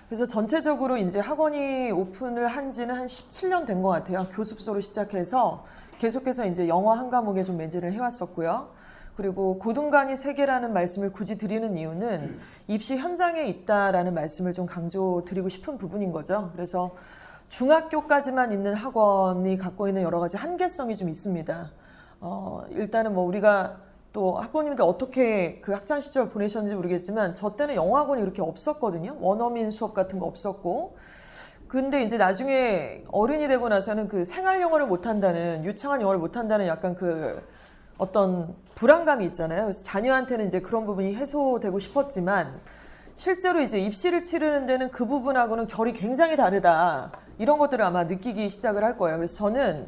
그래서 전체적으로 이제 학원이 오픈을 한 지는 한 17년 된 것 같아요. 교습소로 시작해서 계속해서 이제 영어 한 과목에 좀 매진을 해왔었고요. 그리고 고등관이 3개라는 말씀을 굳이 드리는 이유는 입시 현장에 있다라는 말씀을 좀 강조드리고 싶은 부분인 거죠. 그래서 중학교까지만 있는 학원이 갖고 있는 여러 가지 한계성이 좀 있습니다. 일단은 뭐 우리가 또 학부모님들 어떻게 그 학창 시절 보내셨는지 모르겠지만 저 때는 영어 학원이 그렇게 없었거든요. 원어민 수업 같은 거 없었고. 근데 이제 나중에 어른이 되고 나서는 그 생활 영어를 못한다는, 유창한 영어를 못한다는 약간 그 어떤 불안감이 있잖아요. 그래서 자녀한테는 이제 그런 부분이 해소되고 싶었지만 실제로 이제 입시를 치르는 데는 그 부분하고는 결이 굉장히 다르다. 이런 것들을 아마 느끼기 시작을 할 거예요. 그래서 저는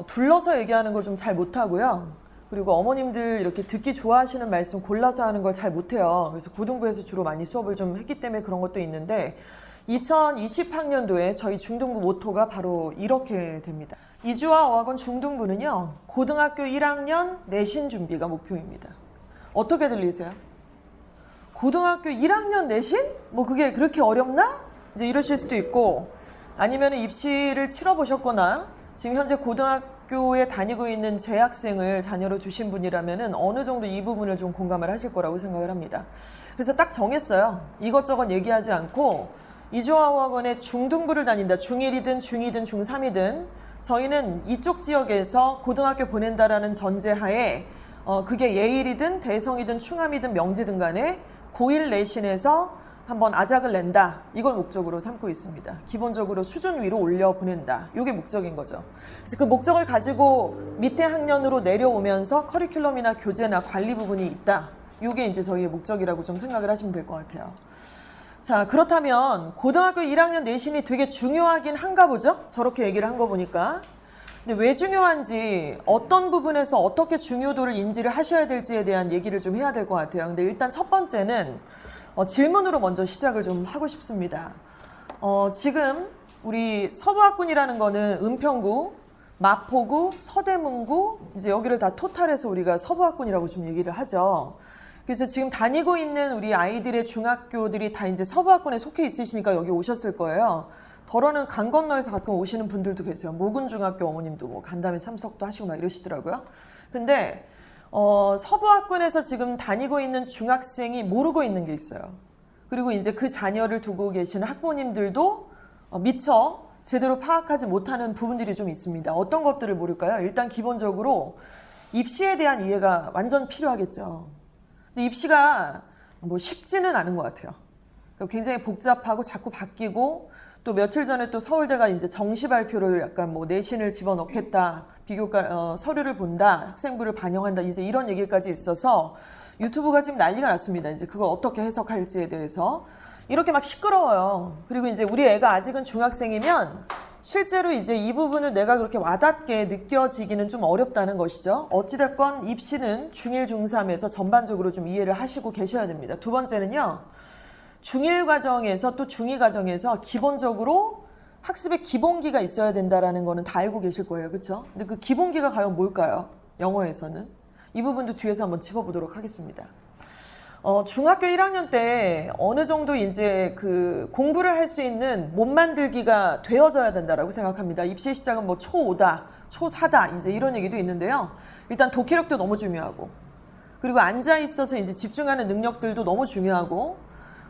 둘러서 얘기하는 걸 좀 잘 못하고요. 그리고 어머님들 이렇게 듣기 좋아하시는 말씀 골라서 하는 걸 잘 못해요. 그래서 고등부에서 주로 많이 수업을 좀 했기 때문에 그런 것도 있는데 2020학년도에 저희 중등부 모토가 바로 이렇게 됩니다. 이주와 어학원 중등부는요. 고등학교 1학년 내신 준비가 목표입니다. 어떻게 들리세요? 고등학교 1학년 내신? 뭐 그게 그렇게 어렵나? 이제 이러실 수도 있고 아니면 입시를 치러보셨거나 지금 현재 고등학교에 다니고 있는 재학생을 자녀로 두신 분이라면 어느 정도 이 부분을 좀 공감을 하실 거라고 생각을 합니다. 그래서 딱 정했어요. 이것저것 얘기하지 않고 이주아학원의 중등부를 다닌다. 중1이든 중2든 중3이든 저희는 이쪽 지역에서 고등학교 보낸다라는 전제하에 그게 예일이든 대성이든 충암이든 명지든 간에 고1 내신에서 한번 아작을 낸다. 이걸 목적으로 삼고 있습니다. 기본적으로 수준 위로 올려 보낸다. 이게 목적인 거죠. 그래서 그 목적을 가지고 밑에 학년으로 내려오면서 커리큘럼이나 교재나 관리 부분이 있다. 이게 이제 저희의 목적이라고 좀 생각을 하시면 될 것 같아요. 자, 그렇다면 고등학교 1학년 내신이 되게 중요하긴 한가 보죠? 저렇게 얘기를 한 거 보니까. 근데 왜 중요한지 어떤 부분에서 어떻게 중요도를 인지를 하셔야 될지에 대한 얘기를 좀 해야 될 것 같아요. 근데 일단 첫 번째는 질문으로 먼저 시작을 좀 하고 싶습니다. 지금 우리 서부학군이라는 거는 은평구, 마포구, 서대문구 이제 여기를 다 토탈해서 우리가 서부학군이라고 좀 얘기를 하죠. 그래서 지금 다니고 있는 우리 아이들의 중학교들이 다 이제 서부학군에 속해 있으시니까 여기 오셨을 거예요. 덜어는 강 건너에서 가끔 오시는 분들도 계세요. 모근중학교 어머님도 뭐 간담회 참석도 하시고 막 이러시더라고요. 근데 서부학군에서 지금 다니고 있는 중학생이 모르고 있는 게 있어요. 그리고 이제 그 자녀를 두고 계시는 학부모님들도 미처 제대로 파악하지 못하는 부분들이 좀 있습니다. 어떤 것들을 모를까요? 일단 기본적으로 입시에 대한 이해가 완전 필요하겠죠. 근데 입시가 뭐 쉽지는 않은 것 같아요. 굉장히 복잡하고 자꾸 바뀌고 또 며칠 전에 또 서울대가 이제 정시 발표를 약간 뭐 내신을 집어넣겠다, 비교과 서류를 본다, 학생부를 반영한다, 이제 이런 얘기까지 있어서 유튜브가 지금 난리가 났습니다. 이제 그걸 어떻게 해석할지에 대해서 이렇게 막 시끄러워요. 그리고 이제 우리 애가 아직은 중학생이면 실제로 이제 이 부분을 내가 그렇게 와닿게 느껴지기는 좀 어렵다는 것이죠. 어찌됐건 입시는 중1, 중3에서 전반적으로 좀 이해를 하시고 계셔야 됩니다. 두 번째는요. 중1 과정에서 또 중2 과정에서 기본적으로 학습의 기본기가 있어야 된다라는 거는 다 알고 계실 거예요. 그렇죠? 근데 그 기본기가 과연 뭘까요? 영어에서는. 이 부분도 뒤에서 한번 짚어보도록 하겠습니다. 중학교 1학년 때 어느 정도 이제 그 공부를 할 수 있는 몸 만들기가 되어져야 된다라고 생각합니다. 입시 시작은 뭐 초5다, 초4다 이제 이런 얘기도 있는데요. 일단 독해력도 너무 중요하고 그리고 앉아 있어서 이제 집중하는 능력들도 너무 중요하고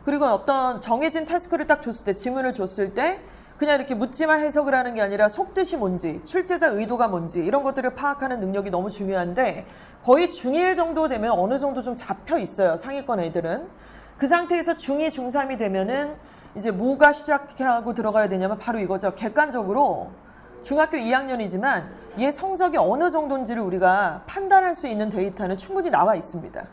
그리고 어떤 정해진 태스크를 딱 줬을 때, 지문을 줬을 때 그냥 이렇게 묻지만 해석을 하는 게 아니라 속뜻이 뭔지, 출제자 의도가 뭔지 이런 것들을 파악하는 능력이 너무 중요한데 거의 중1 정도 되면 어느 정도 좀 잡혀 있어요. 상위권 애들은. 그 상태에서 중2, 중3이 되면은 이제 뭐가 시작하고 들어가야 되냐면 바로 이거죠. 객관적으로 중학교 2학년이지만 얘 성적이 어느 정도인지를 우리가 판단할 수 있는 데이터는 충분히 나와 있습니다.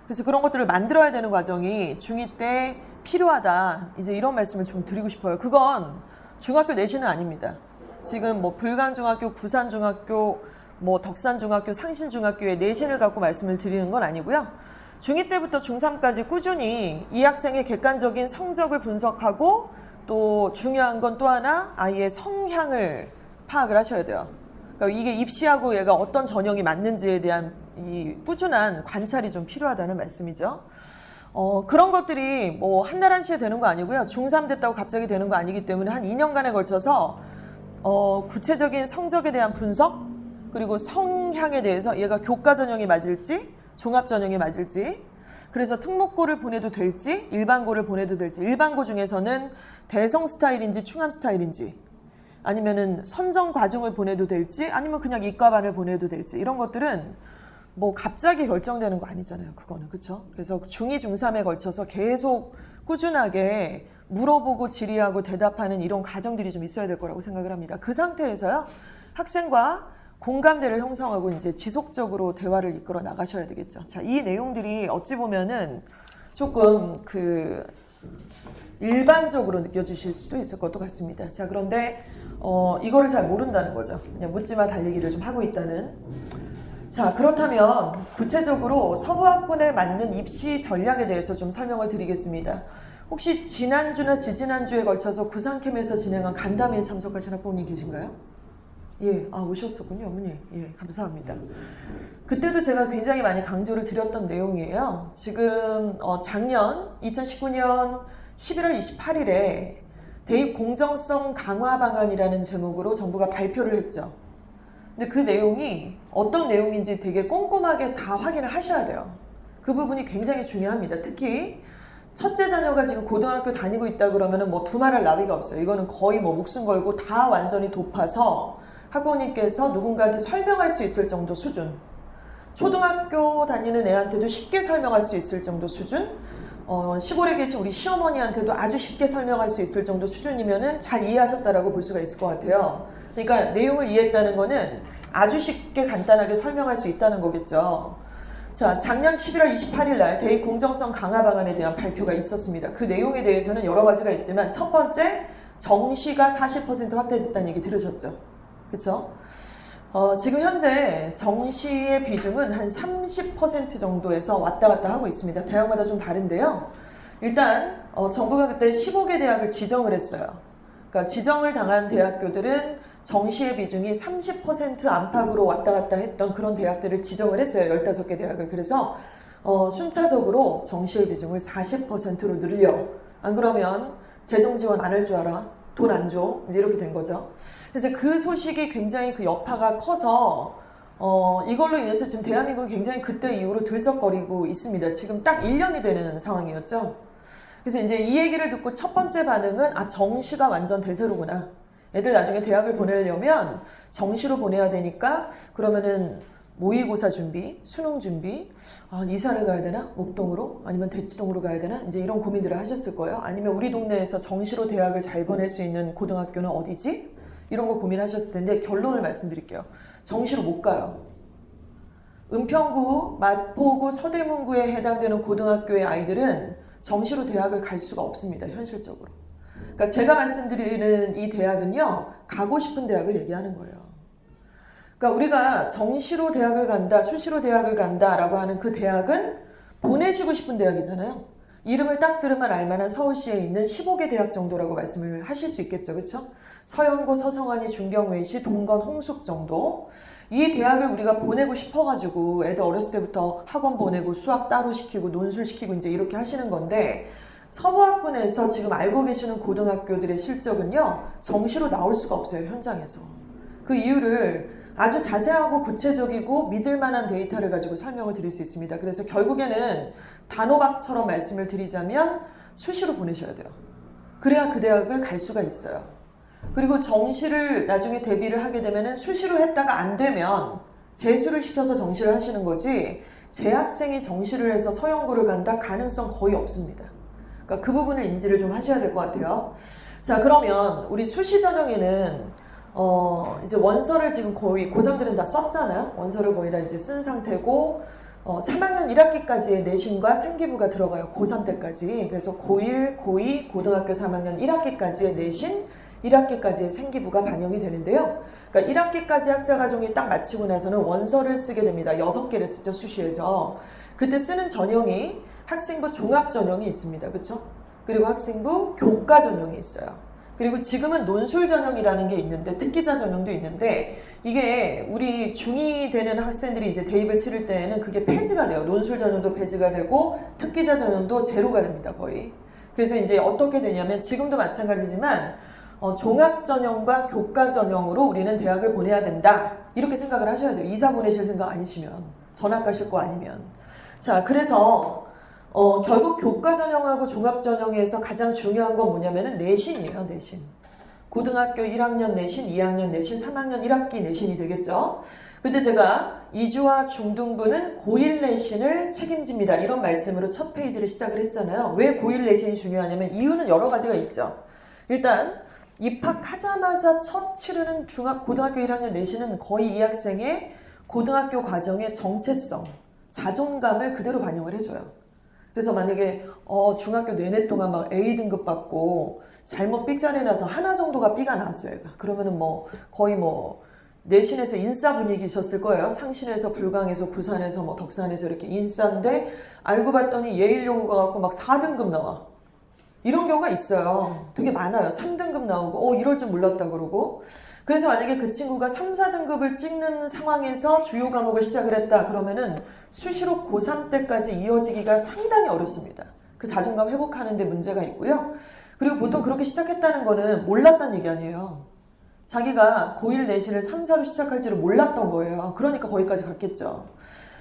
그래서 그런 것들을 만들어야 되는 과정이 중2 때 필요하다. 이제 이런 말씀을 좀 드리고 싶어요. 그건 중학교 내신은 아닙니다. 지금 뭐 불광중학교, 구산중학교, 뭐 덕산중학교, 상신중학교의 내신을 갖고 말씀을 드리는 건 아니고요. 중2 때부터 중3까지 꾸준히 이 학생의 객관적인 성적을 분석하고 또 중요한 건 또 하나 아이의 성향을 파악을 하셔야 돼요. 그러니까 이게 입시하고 얘가 어떤 전형이 맞는지에 대한 이 꾸준한 관찰이 좀 필요하다는 말씀이죠. 그런 것들이 뭐 한 달 한시에 되는 거 아니고요. 중3 됐다고 갑자기 되는 거 아니기 때문에 한 2년간에 걸쳐서 구체적인 성적에 대한 분석, 그리고 성향에 대해서 얘가 교과 전형이 맞을지 종합 전형이 맞을지, 그래서 특목고를 보내도 될지 일반고를 보내도 될지, 일반고 중에서는 대성 스타일인지 충암 스타일인지, 아니면은 선정 과중을 보내도 될지, 아니면 그냥 이과반을 보내도 될지, 이런 것들은 뭐 갑자기 결정되는 거 아니잖아요. 그거는. 그렇죠? 그래서 중2, 중3에 걸쳐서 계속 꾸준하게 물어보고 질의하고 대답하는 이런 과정들이 좀 있어야 될 거라고 생각을 합니다. 그 상태에서요, 학생과 공감대를 형성하고 이제 지속적으로 대화를 이끌어 나가셔야 되겠죠. 자, 이 내용들이 어찌 보면은 조금 일반적으로 느껴지실 수도 있을 것도 같습니다. 자, 그런데 이거를 잘 모른다는 거죠. 그냥 묻지마 달리기를 좀 하고 있다는. 자, 그렇다면 구체적으로 서부학군에 맞는 입시 전략에 대해서 좀 설명을 드리겠습니다. 혹시 지난주나 지지난주에 걸쳐서 구상캠에서 진행한 간담회에 참석하신 학부모님 계신가요? 예, 오셨었군요, 어머니. 예, 감사합니다. 그때도 제가 굉장히 많이 강조를 드렸던 내용이에요. 지금 작년 2019년 11월 28일에 대입 공정성 강화 방안이라는 제목으로 정부가 발표를 했죠. 근데 그 내용이 어떤 내용인지 되게 꼼꼼하게 다 확인을 하셔야 돼요. 그 부분이 굉장히 중요합니다. 특히 첫째 자녀가 지금 고등학교 다니고 있다 그러면은 뭐 두말할 나위가 없어요. 이거는 거의 뭐 목숨 걸고 다 완전히 돕아서 학부모님께서 누군가한테 설명할 수 있을 정도 수준, 초등학교 다니는 애한테도 쉽게 설명할 수 있을 정도 수준, 시골에 계신 우리 시어머니한테도 아주 쉽게 설명할 수 있을 정도 수준이면은 잘 이해하셨다라고 볼 수가 있을 것 같아요. 그러니까 내용을 이해했다는 거는 아주 쉽게 간단하게 설명할 수 있다는 거겠죠. 자, 작년 11월 28일 날 대입 공정성 강화 방안에 대한 발표가 있었습니다. 그 내용에 대해서는 여러 가지가 있지만 첫 번째, 정시가 40% 확대됐다는 얘기 들으셨죠? 그렇죠? 지금 현재 정시의 비중은 한 30% 정도에서 왔다 갔다 하고 있습니다. 대학마다 좀 다른데요. 일단 정부가 그때 15개 대학을 지정을 했어요. 그러니까 지정을 당한 대학교들은 정시의 비중이 30% 안팎으로 왔다 갔다 했던 그런 대학들을 지정을 했어요. 15개 대학을. 그래서 순차적으로 정시의 비중을 40%로 늘려. 안 그러면 재정 지원 안 할 줄 알아. 돈 안 줘. 이제 이렇게 된 거죠. 그래서 그 소식이 굉장히 그 여파가 커서 이걸로 인해서 지금 대한민국이 굉장히 그때 이후로 들썩거리고 있습니다. 지금 딱 1년이 되는 상황이었죠. 그래서 이제 이 얘기를 듣고 첫 번째 반응은 정시가 완전 대세로구나. 애들 나중에 대학을 보내려면 정시로 보내야 되니까 그러면은 모의고사 준비, 수능 준비, 이사를 가야 되나? 목동으로? 아니면 대치동으로 가야 되나? 이제 이런 고민들을 하셨을 거예요. 아니면 우리 동네에서 정시로 대학을 잘 보낼 수 있는 고등학교는 어디지? 이런 거 고민하셨을 텐데 결론을 말씀드릴게요. 정시로 못 가요. 은평구, 마포구, 서대문구에 해당되는 고등학교의 아이들은 정시로 대학을 갈 수가 없습니다. 현실적으로. 그러니까 제가 말씀드리는 이 대학은요, 가고 싶은 대학을 얘기하는 거예요. 그러니까 우리가 정시로 대학을 간다, 수시로 대학을 간다라고 하는 그 대학은 보내시고 싶은 대학이잖아요. 이름을 딱 들으면 알만한 서울시에 있는 15개 대학 정도라고 말씀을 하실 수 있겠죠. 그렇죠? 서연고, 서성환이, 중경외시, 동건, 홍숙 정도. 이 대학을 우리가 보내고 싶어가지고 애들 어렸을 때부터 학원 보내고 수학 따로 시키고 논술 시키고 이제 이렇게 하시는 건데, 서부학군에서 지금 알고 계시는 고등학교들의 실적은요, 정시로 나올 수가 없어요. 현장에서. 그 이유를 아주 자세하고 구체적이고 믿을 만한 데이터를 가지고 설명을 드릴 수 있습니다. 그래서 결국에는 단호박처럼 말씀을 드리자면 수시로 보내셔야 돼요. 그래야 그 대학을 갈 수가 있어요. 그리고 정시를 나중에 대비를 하게 되면 수시로 했다가 안 되면 재수를 시켜서 정시를 하시는 거지, 재학생이 정시를 해서 서연고를 간다? 가능성 거의 없습니다. 그러니까 그 부분을 인지를 좀 하셔야 될 것 같아요. 자, 그러면 우리 수시 전형에는 이제 원서를 지금 거의 고3들은 다 썼잖아요. 원서를 거의 다 이제 쓴 상태고 3학년 1학기까지의 내신과 생기부가 들어가요. 고3 때까지. 그래서 고1, 고2, 고등학교 3학년 1학기까지의 내신, 1학기까지의 생기부가 반영이 되는데요. 그러니까 1학기까지 학사과정이 딱 마치고 나서는 원서를 쓰게 됩니다. 6개를 쓰죠, 수시에서. 그때 쓰는 전형이 학생부 종합 전형이 있습니다. 그렇죠? 그리고 학생부 교과 전형이 있어요. 그리고 지금은 논술 전형이라는 게 있는데 특기자 전형도 있는데 이게 우리 중2 되는 학생들이 이제 대입을 치를 때에는 그게 폐지가 돼요. 논술 전형도 폐지가 되고 특기자 전형도 제로가 됩니다. 거의. 그래서 이제 어떻게 되냐면 지금도 마찬가지지만 종합 전형과 교과 전형으로 우리는 대학을 보내야 된다. 이렇게 생각을 하셔야 돼요. 이사 보내실 생각 아니시면. 전학 가실 거 아니면. 자, 그래서 결국 교과 전형하고 종합 전형에서 가장 중요한 건 뭐냐면은 내신이에요, 내신. 고등학교 1학년 내신, 2학년 내신, 3학년 1학기 내신이 되겠죠. 근데 제가 이주와 중등부는 고1 내신을 책임집니다. 이런 말씀으로 첫 페이지를 시작을 했잖아요. 왜 고1 내신이 중요하냐면 이유는 여러 가지가 있죠. 일단 입학하자마자 첫 치르는 고등학교 1학년 내신은 거의 이 학생의 고등학교 과정의 정체성, 자존감을 그대로 반영을 해줘요. 그래서 만약에 중학교 내내 동안 막 A등급 받고 잘못 삑자리 나서 하나 정도가 B가 나왔어요. 그러면은 뭐 거의 뭐 내신에서 인싸 분위기셨을 거예요. 상신에서 불강에서 부산에서 뭐 덕산에서 이렇게 인싸인데 알고 봤더니 예일여고가 갖고 막 4등급 나와. 이런 경우가 있어요. 되게 많아요. 3등급 나오고 이럴 줄 몰랐다 그러고. 그래서 만약에 그 친구가 3, 4등급을 찍는 상황에서 주요 과목을 시작을 했다 그러면은 수시로 고3 때까지 이어지기가 상당히 어렵습니다. 그 자존감 회복하는 데 문제가 있고요. 그리고 보통 그렇게 시작했다는 거는 몰랐다는 얘기 아니에요. 자기가 고1 내신을 3, 4로 시작할지를 몰랐던 거예요. 그러니까 거기까지 갔겠죠.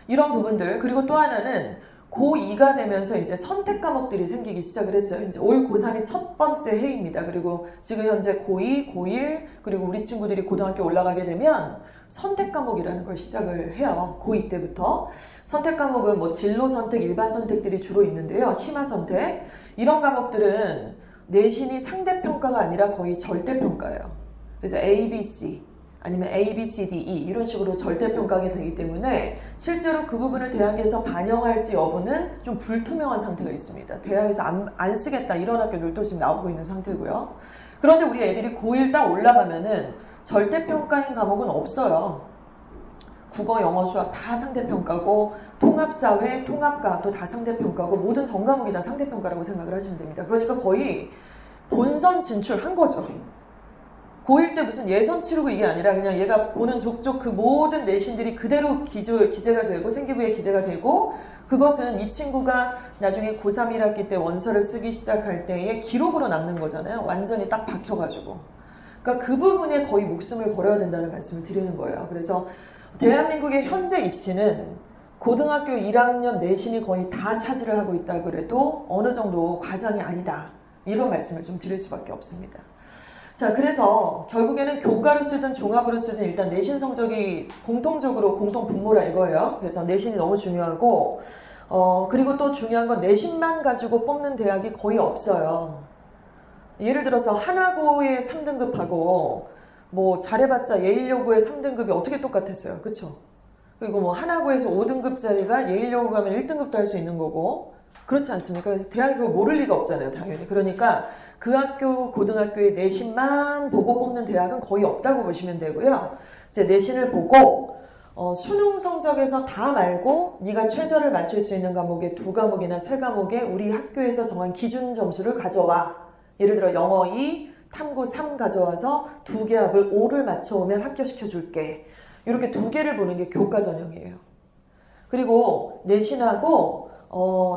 이런 부분들. 그리고 또 하나는 고2가 되면서 이제 선택 과목들이 생기기 시작을 했어요. 이제 올 고3이 첫 번째 해입니다. 그리고 지금 현재 고2, 고1, 그리고 우리 친구들이 고등학교 올라가게 되면 선택 과목이라는 걸 시작을 해요. 고2 때부터. 선택 과목은 뭐 진로 선택, 일반 선택들이 주로 있는데요. 심화 선택. 이런 과목들은 내신이 상대평가가 아니라 거의 절대평가예요. 그래서 A, B, C 아니면 A, B, C, D, E 이런 식으로 절대평가가 되기 때문에 실제로 그 부분을 대학에서 반영할지 여부는 좀 불투명한 상태가 있습니다. 대학에서 안 쓰겠다 이런 학교들도 지금 나오고 있는 상태고요. 그런데 우리 애들이 고1 딱 올라가면은 절대평가인 과목은 없어요. 국어, 영어, 수학 다 상대평가고 통합사회, 통합과학도 다 상대평가고 모든 전 과목이 다 상대평가라고 생각을 하시면 됩니다. 그러니까 거의 본선 진출한 거죠. 고1 때 무슨 예선 치르고 이게 아니라 그냥 얘가 보는 족족 그 모든 내신들이 그대로 기재가 되고 생기부에 기재가 되고 그것은 이 친구가 나중에 고3 1학기 때 원서를 쓰기 시작할 때의 기록으로 남는 거잖아요. 완전히 딱 박혀가지고. 그러니까 그 부분에 거의 목숨을 걸어야 된다는 말씀을 드리는 거예요. 그래서 대한민국의 현재 입시는 고등학교 1학년 내신이 거의 다 차지를 하고 있다 그래도 어느 정도 과장이 아니다. 이런 말씀을 좀 드릴 수밖에 없습니다. 자, 그래서 결국에는 교과로 쓰든 종합으로 쓰든 일단 내신 성적이 공통적으로 공통 분모라 이거예요. 그래서 내신이 너무 중요하고 그리고 또 중요한 건 내신만 가지고 뽑는 대학이 거의 없어요. 예를 들어서 하나고의 3등급하고 뭐 잘해봤자 예일여고의 3등급이 어떻게 똑같았어요. 그쵸? 그리고 뭐 하나고에서 5등급짜리가 예일여고 가면 1등급도 할 수 있는 거고 그렇지 않습니까? 그래서 대학이 그걸 모를 리가 없잖아요. 당연히. 그러니까 그 학교 고등학교의 내신만 보고 뽑는 대학은 거의 없다고 보시면 되고요. 이제 내신을 보고 수능 성적에서 다 말고 네가 최저를 맞출 수 있는 과목에 2과목이나 3과목에 우리 학교에서 정한 기준 점수를 가져와. 예를 들어 영어 2, 탐구 3 가져와서 2개 합을 5를 맞춰오면 합격시켜 줄게. 이렇게 2개를 보는 게 교과 전형이에요. 그리고 내신하고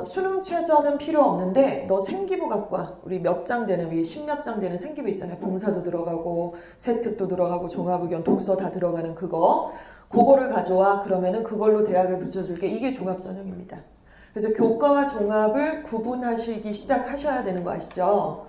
수능 최저는 필요 없는데 너 생기부 갖고 와. 우리 몇 장 되는 위에 10몇 장 되는 생기부 있잖아요. 봉사도 들어가고 세특도 들어가고 종합의견 독서 다 들어가는 그거를 가져와. 그러면은 그걸로 대학을 붙여줄게. 이게 종합 전형입니다. 그래서 교과와 종합을 구분하시기 시작하셔야 되는 거 아시죠?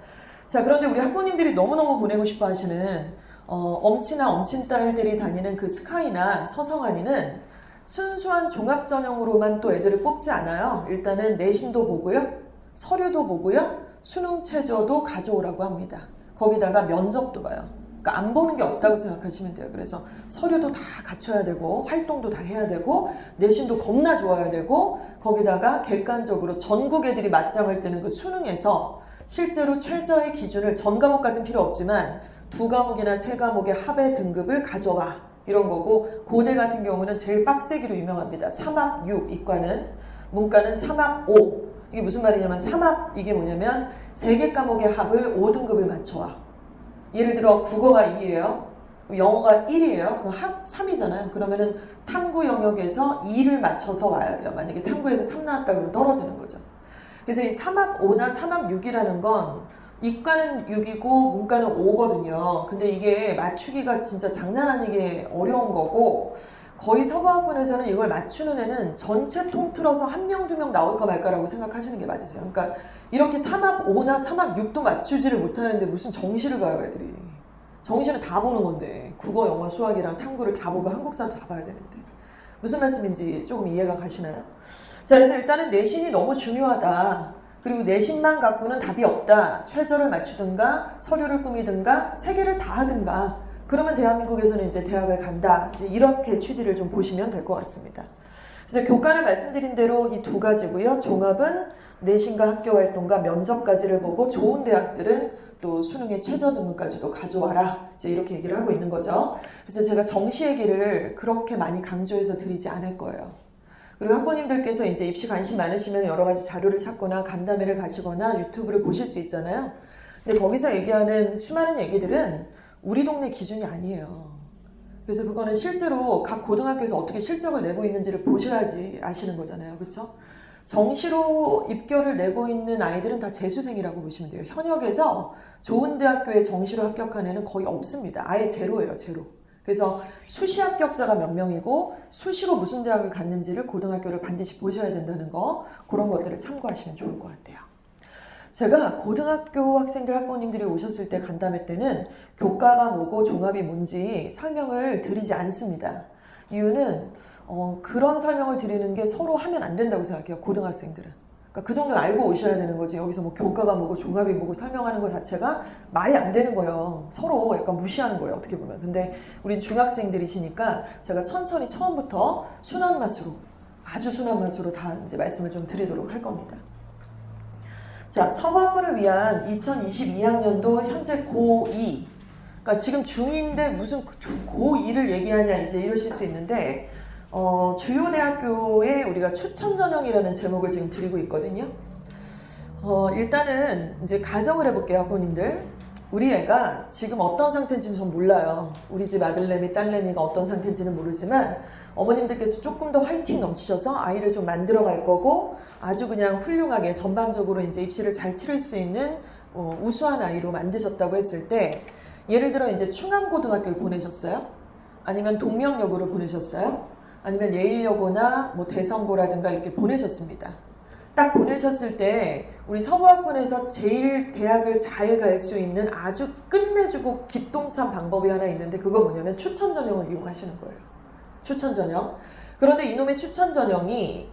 자, 그런데 우리 학부모님들이 너무너무 보내고 싶어 하시는 엄친아 엄친딸들이 다니는 그 스카이나 서성한이는 순수한 종합 전형으로만 또 애들을 뽑지 않아요. 일단은 내신도 보고요. 서류도 보고요. 수능 최저도 가져오라고 합니다. 거기다가 면접도 봐요. 그러니까 안 보는 게 없다고 생각하시면 돼요. 그래서 서류도 다 갖춰야 되고 활동도 다 해야 되고 내신도 겁나 좋아야 되고 거기다가 객관적으로 전국 애들이 맞짱을 뜨는 그 수능에서 실제로 최저의 기준을 전 과목까지는 필요 없지만 2과목이나 3과목의 합의 등급을 가져와. 이런 거고 고대 같은 경우는 제일 빡세기로 유명합니다. 3합 6 이과는 문과는 3합 5 이게 무슨 말이냐면 3합 이게 뭐냐면 3개 과목의 합을 5등급을 맞춰와. 예를 들어 국어가 2예요. 영어가 1이에요. 그럼 3이잖아요. 그러면은 탐구 영역에서 2를 맞춰서 와야 돼요. 만약에 탐구에서 3 나왔다 그러면 떨어지는 거죠. 그래서 이 3합 5나 3합 6이라는 건 이과는 6이고 문과는 5거든요. 근데 이게 맞추기가 진짜 장난 아니게 어려운 거고 거의 서부학군에서는 이걸 맞추는 애는 전체 통틀어서 1명, 2명 나올까 말까라고 생각하시는 게 맞으세요. 그러니까 이렇게 3합 5나 3합 6도 맞추지를 못하는데 무슨 정시를 가요, 애들이. 정시는 다 보는 건데 국어, 영어, 수학이랑 탐구를 다 보고 한국사도 다 봐야 되는데 무슨 말씀인지 조금 이해가 가시나요? 자, 그래서 일단은 내신이 너무 중요하다. 그리고 내신만 갖고는 답이 없다. 최저를 맞추든가 서류를 꾸미든가 3개를 다 하든가 그러면 대한민국에서는 이제 대학을 간다. 이제 이렇게 취지를 좀 보시면 될 것 같습니다. 그래서 교과는 말씀드린 대로 이 2가지고요. 종합은 내신과 학교활동과 면접까지를 보고 좋은 대학들은 또 수능의 최저 등급까지도 가져와라. 이제 이렇게 얘기를 하고 있는 거죠. 그래서 제가 정시 얘기를 그렇게 많이 강조해서 드리지 않을 거예요. 그리고 학부모님들께서 이제 입시 관심 많으시면 여러 가지 자료를 찾거나 간담회를 가시거나 유튜브를 보실 수 있잖아요. 근데 거기서 얘기하는 수많은 얘기들은 우리 동네 기준이 아니에요. 그래서 그거는 실제로 각 고등학교에서 어떻게 실적을 내고 있는지를 보셔야지 아시는 거잖아요. 그렇죠? 정시로 입결을 내고 있는 아이들은 다 재수생이라고 보시면 돼요. 현역에서 좋은 대학교에 정시로 합격한 애는 거의 없습니다. 아예 제로예요, 제로. 그래서 수시 합격자가 몇 명이고 수시로 무슨 대학을 갔는지를 고등학교를 반드시 보셔야 된다는 거, 그런 것들을 참고하시면 좋을 것 같아요. 제가 고등학교 학생들, 학부모님들이 오셨을 때 간담회 때는 교과가 뭐고 종합이 뭔지 설명을 드리지 않습니다. 이유는 그런 설명을 드리는 게 서로 하면 안 된다고 생각해요. 고등학생들은. 그러니까 그 정도는 알고 오셔야 되는 거지. 여기서 뭐 교과가 뭐고 종합이 뭐고 설명하는 것 자체가 말이 안 되는 거예요. 서로 약간 무시하는 거예요. 어떻게 보면. 근데 우린 중학생들이시니까 제가 천천히 처음부터 순한 맛으로, 아주 순한 맛으로 다 이제 말씀을 좀 드리도록 할 겁니다. 자, 서부학군을 위한 2022학년도 현재 고2, 그러니까 지금 중2인데 무슨 고2를 얘기하냐 이제 이러실 수 있는데 주요 대학교에 우리가 추천 전형이라는 제목을 지금 드리고 있거든요. 일단은 이제 가정을 해볼게요, 학부모님들. 우리 애가 지금 어떤 상태인지는 전 몰라요. 우리 집 아들내미, 딸내미가 어떤 상태인지는 모르지만 어머님들께서 조금 더 화이팅 넘치셔서 아이를 좀 만들어 갈 거고 아주 그냥 훌륭하게 전반적으로 이제 입시를 잘 치를 수 있는 우수한 아이로 만드셨다고 했을 때 예를 들어 이제 충암고등학교를 보내셨어요? 아니면 동명여고를 보내셨어요? 아니면 예일여고나 뭐 대성고라든가 이렇게 보내셨습니다. 딱 보내셨을 때 우리 서부학군에서 제일 대학을 잘 갈 수 있는 아주 끝내주고 기똥찬 방법이 하나 있는데 그거 뭐냐면 추천 전형을 이용하시는 거예요. 추천 전형. 그런데 이놈의 추천 전형이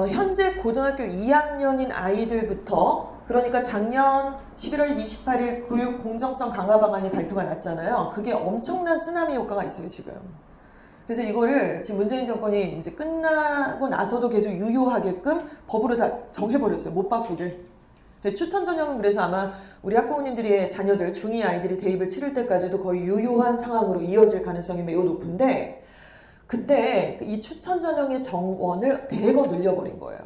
현재 고등학교 2학년인 아이들부터 그러니까 작년 11월 28일 교육 공정성 강화 방안이 발표가 났잖아요. 그게 엄청난 쓰나미 효과가 있어요, 지금. 그래서 이거를 지금 문재인 정권이 이제 끝나고 나서도 계속 유효하게끔 법으로 다 정해버렸어요. 못 바꾸게. 추천 전형은 그래서 아마 우리 학부모님들의 자녀들, 중2 아이들이 대입을 치를 때까지도 거의 유효한 상황으로 이어질 가능성이 매우 높은데 그때 이 추천 전형의 정원을 대거 늘려버린 거예요.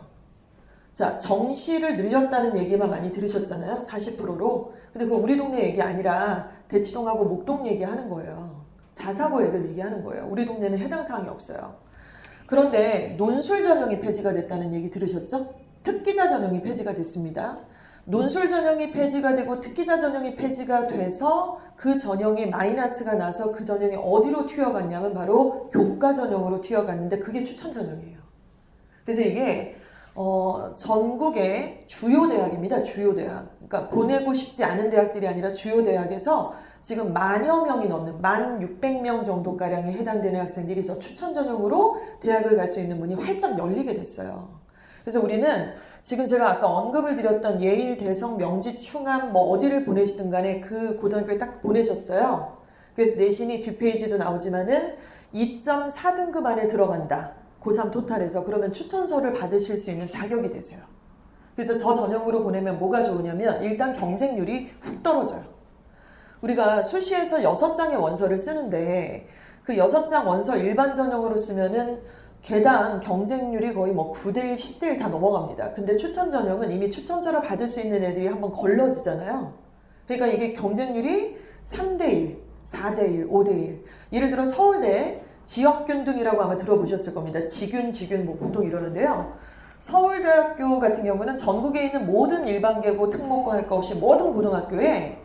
자, 정시를 늘렸다는 얘기만 많이 들으셨잖아요. 40%로. 근데 그거 우리 동네 얘기 아니라 대치동하고 목동 얘기하는 거예요. 자사고 애들 얘기하는 거예요. 우리 동네는 해당 사항이 없어요. 그런데 논술 전형이 폐지가 됐다는 얘기 들으셨죠? 특기자 전형이 폐지가 됐습니다. 논술 전형이 폐지가 되고 특기자 전형이 폐지가 돼서 그 전형이 마이너스가 나서 그 전형이 어디로 튀어갔냐면 바로 교과 전형으로 튀어갔는데 그게 추천 전형이에요. 그래서 이게 전국의 주요 대학입니다. 주요 대학. 그러니까 보내고 싶지 않은 대학들이 아니라 주요 대학에서 지금 10,000여 명이 넘는 16,000명 정도가량에 해당되는 학생들이 저 추천 전형으로 대학을 갈 수 있는 문이 활짝 열리게 됐어요. 그래서 우리는 지금 제가 아까 언급을 드렸던 예일, 대성, 명지, 충암 뭐 어디를 보내시든 간에 그 고등학교에 딱 보내셨어요. 그래서 내신이 뒷페이지도 나오지만은 2.4등급 안에 들어간다. 고3 토탈에서 그러면 추천서를 받으실 수 있는 자격이 되세요. 그래서 저 전형으로 보내면 뭐가 좋으냐면 일단 경쟁률이 훅 떨어져요. 우리가 수시에서 6장의 원서를 쓰는데 그 6장 원서 일반 전형으로 쓰면은 개당 경쟁률이 거의 뭐 9대1, 10대1 다 넘어갑니다. 근데 추천 전형은 이미 추천서를 받을 수 있는 애들이 한번 걸러지잖아요. 그러니까 이게 경쟁률이 3대1, 4대1, 5대1. 예를 들어 서울대 지역균 등이라고 아마 들어보셨을 겁니다. 지균, 뭐 보통 이러는데요. 서울대학교 같은 경우는 전국에 있는 모든 일반계고 특목고 할 거 없이 모든 고등학교에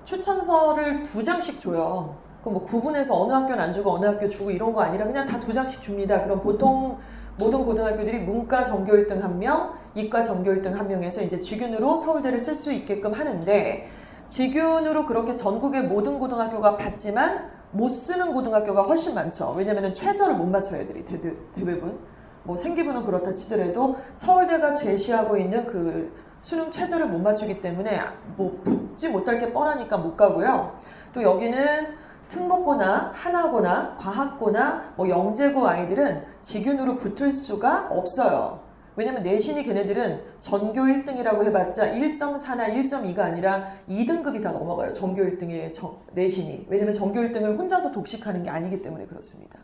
추천서를 2장씩 줘요. 그럼 뭐 구분해서 어느 학교는 안 주고 어느 학교 주고 이런 거 아니라 그냥 다 2장씩 줍니다. 그럼 보통 모든 고등학교들이 문과 전교 1등 1명, 이과 전교 1등 1명에서 이제 지균으로 서울대를 쓸 수 있게끔 하는데, 지균으로 그렇게 전국의 모든 고등학교가 받지만 못 쓰는 고등학교가 훨씬 많죠. 왜냐면 최저를 못 맞춰요, 애들이 대부분. 뭐 생기부는 그렇다 치더라도 서울대가 제시하고 있는 그 수능 최저를 못 맞추기 때문에 뭐 붙지 못할 게 뻔하니까 못 가고요. 또 여기는 특목고나 하나고나 과학고나 뭐 영재고 아이들은 지균으로 붙을 수가 없어요. 왜냐면 내신이 걔네들은 전교 1등이라고 해봤자 1.4나 1.2가 아니라 2등급이 다 넘어가요. 전교 1등의 내신이. 왜냐면 전교 1등을 혼자서 독식하는 게 아니기 때문에 그렇습니다.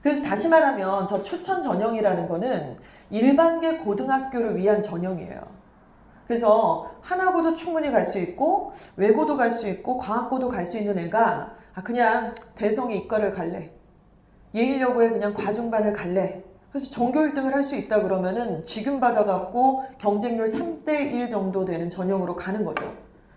그래서 다시 말하면 저 추천 전형이라는 거는 일반계 고등학교를 위한 전형이에요. 그래서 하나고도 충분히 갈 수 있고 외고도 갈 수 있고 과학고도 갈 수 있는 애가 그냥 대성의 이과를 갈래, 예일여고에 그냥 과중반을 갈래, 그래서 전교 1등을 할 수 있다 그러면은 지금 받아갖고 경쟁률 3대1 정도 되는 전형으로 가는 거죠.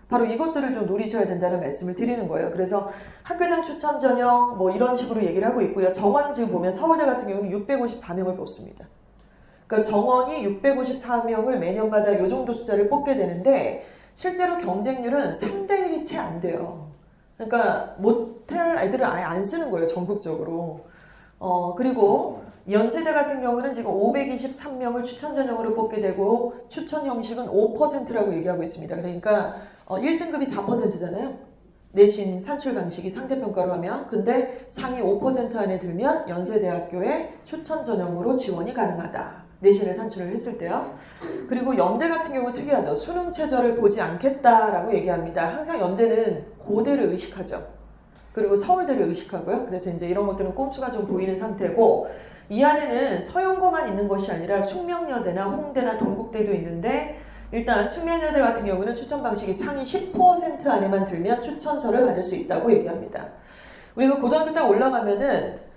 바로 이것들을 좀 노리셔야 된다는 말씀을 드리는 거예요. 그래서 학교장 추천 전형 뭐 이런 식으로 얘기를 하고 있고요. 정원은 지금 보면 서울대 같은 경우는 654명을 뽑습니다. 그러니까 정원이 654명을 매년마다 이 정도 숫자를 뽑게 되는데 실제로 경쟁률은 3대1이 채 안 돼요. 그러니까 못할 애들을 아예 안 쓰는 거예요, 전국적으로. 그리고 연세대 같은 경우는 지금 523명을 추천 전형으로 뽑게 되고 추천 형식은 5%라고 얘기하고 있습니다. 그러니까 1등급이 4%잖아요. 내신 산출 방식이 상대평가로 하면. 근데 상위 5% 안에 들면 연세대학교에 추천 전형으로 지원이 가능하다. 내신을 산출을 했을 때요. 그리고 연대 같은 경우 특이하죠. 수능 최저를 보지 않겠다라고 얘기합니다. 항상 연대는 고대를 의식하죠. 그리고 서울대를 의식하고요. 그래서 이제 이런 것들은 꼼수가 좀 보이는 상태고, 이 안에는 서영고만 있는 것이 아니라 숙명여대나 홍대나 동국대도 있는데, 일단 숙명여대 같은 경우는 추천 방식이 상위 10% 안에만 들면 추천서를 받을 수 있다고 얘기합니다. 우리가 고등학교 딱 올라가면은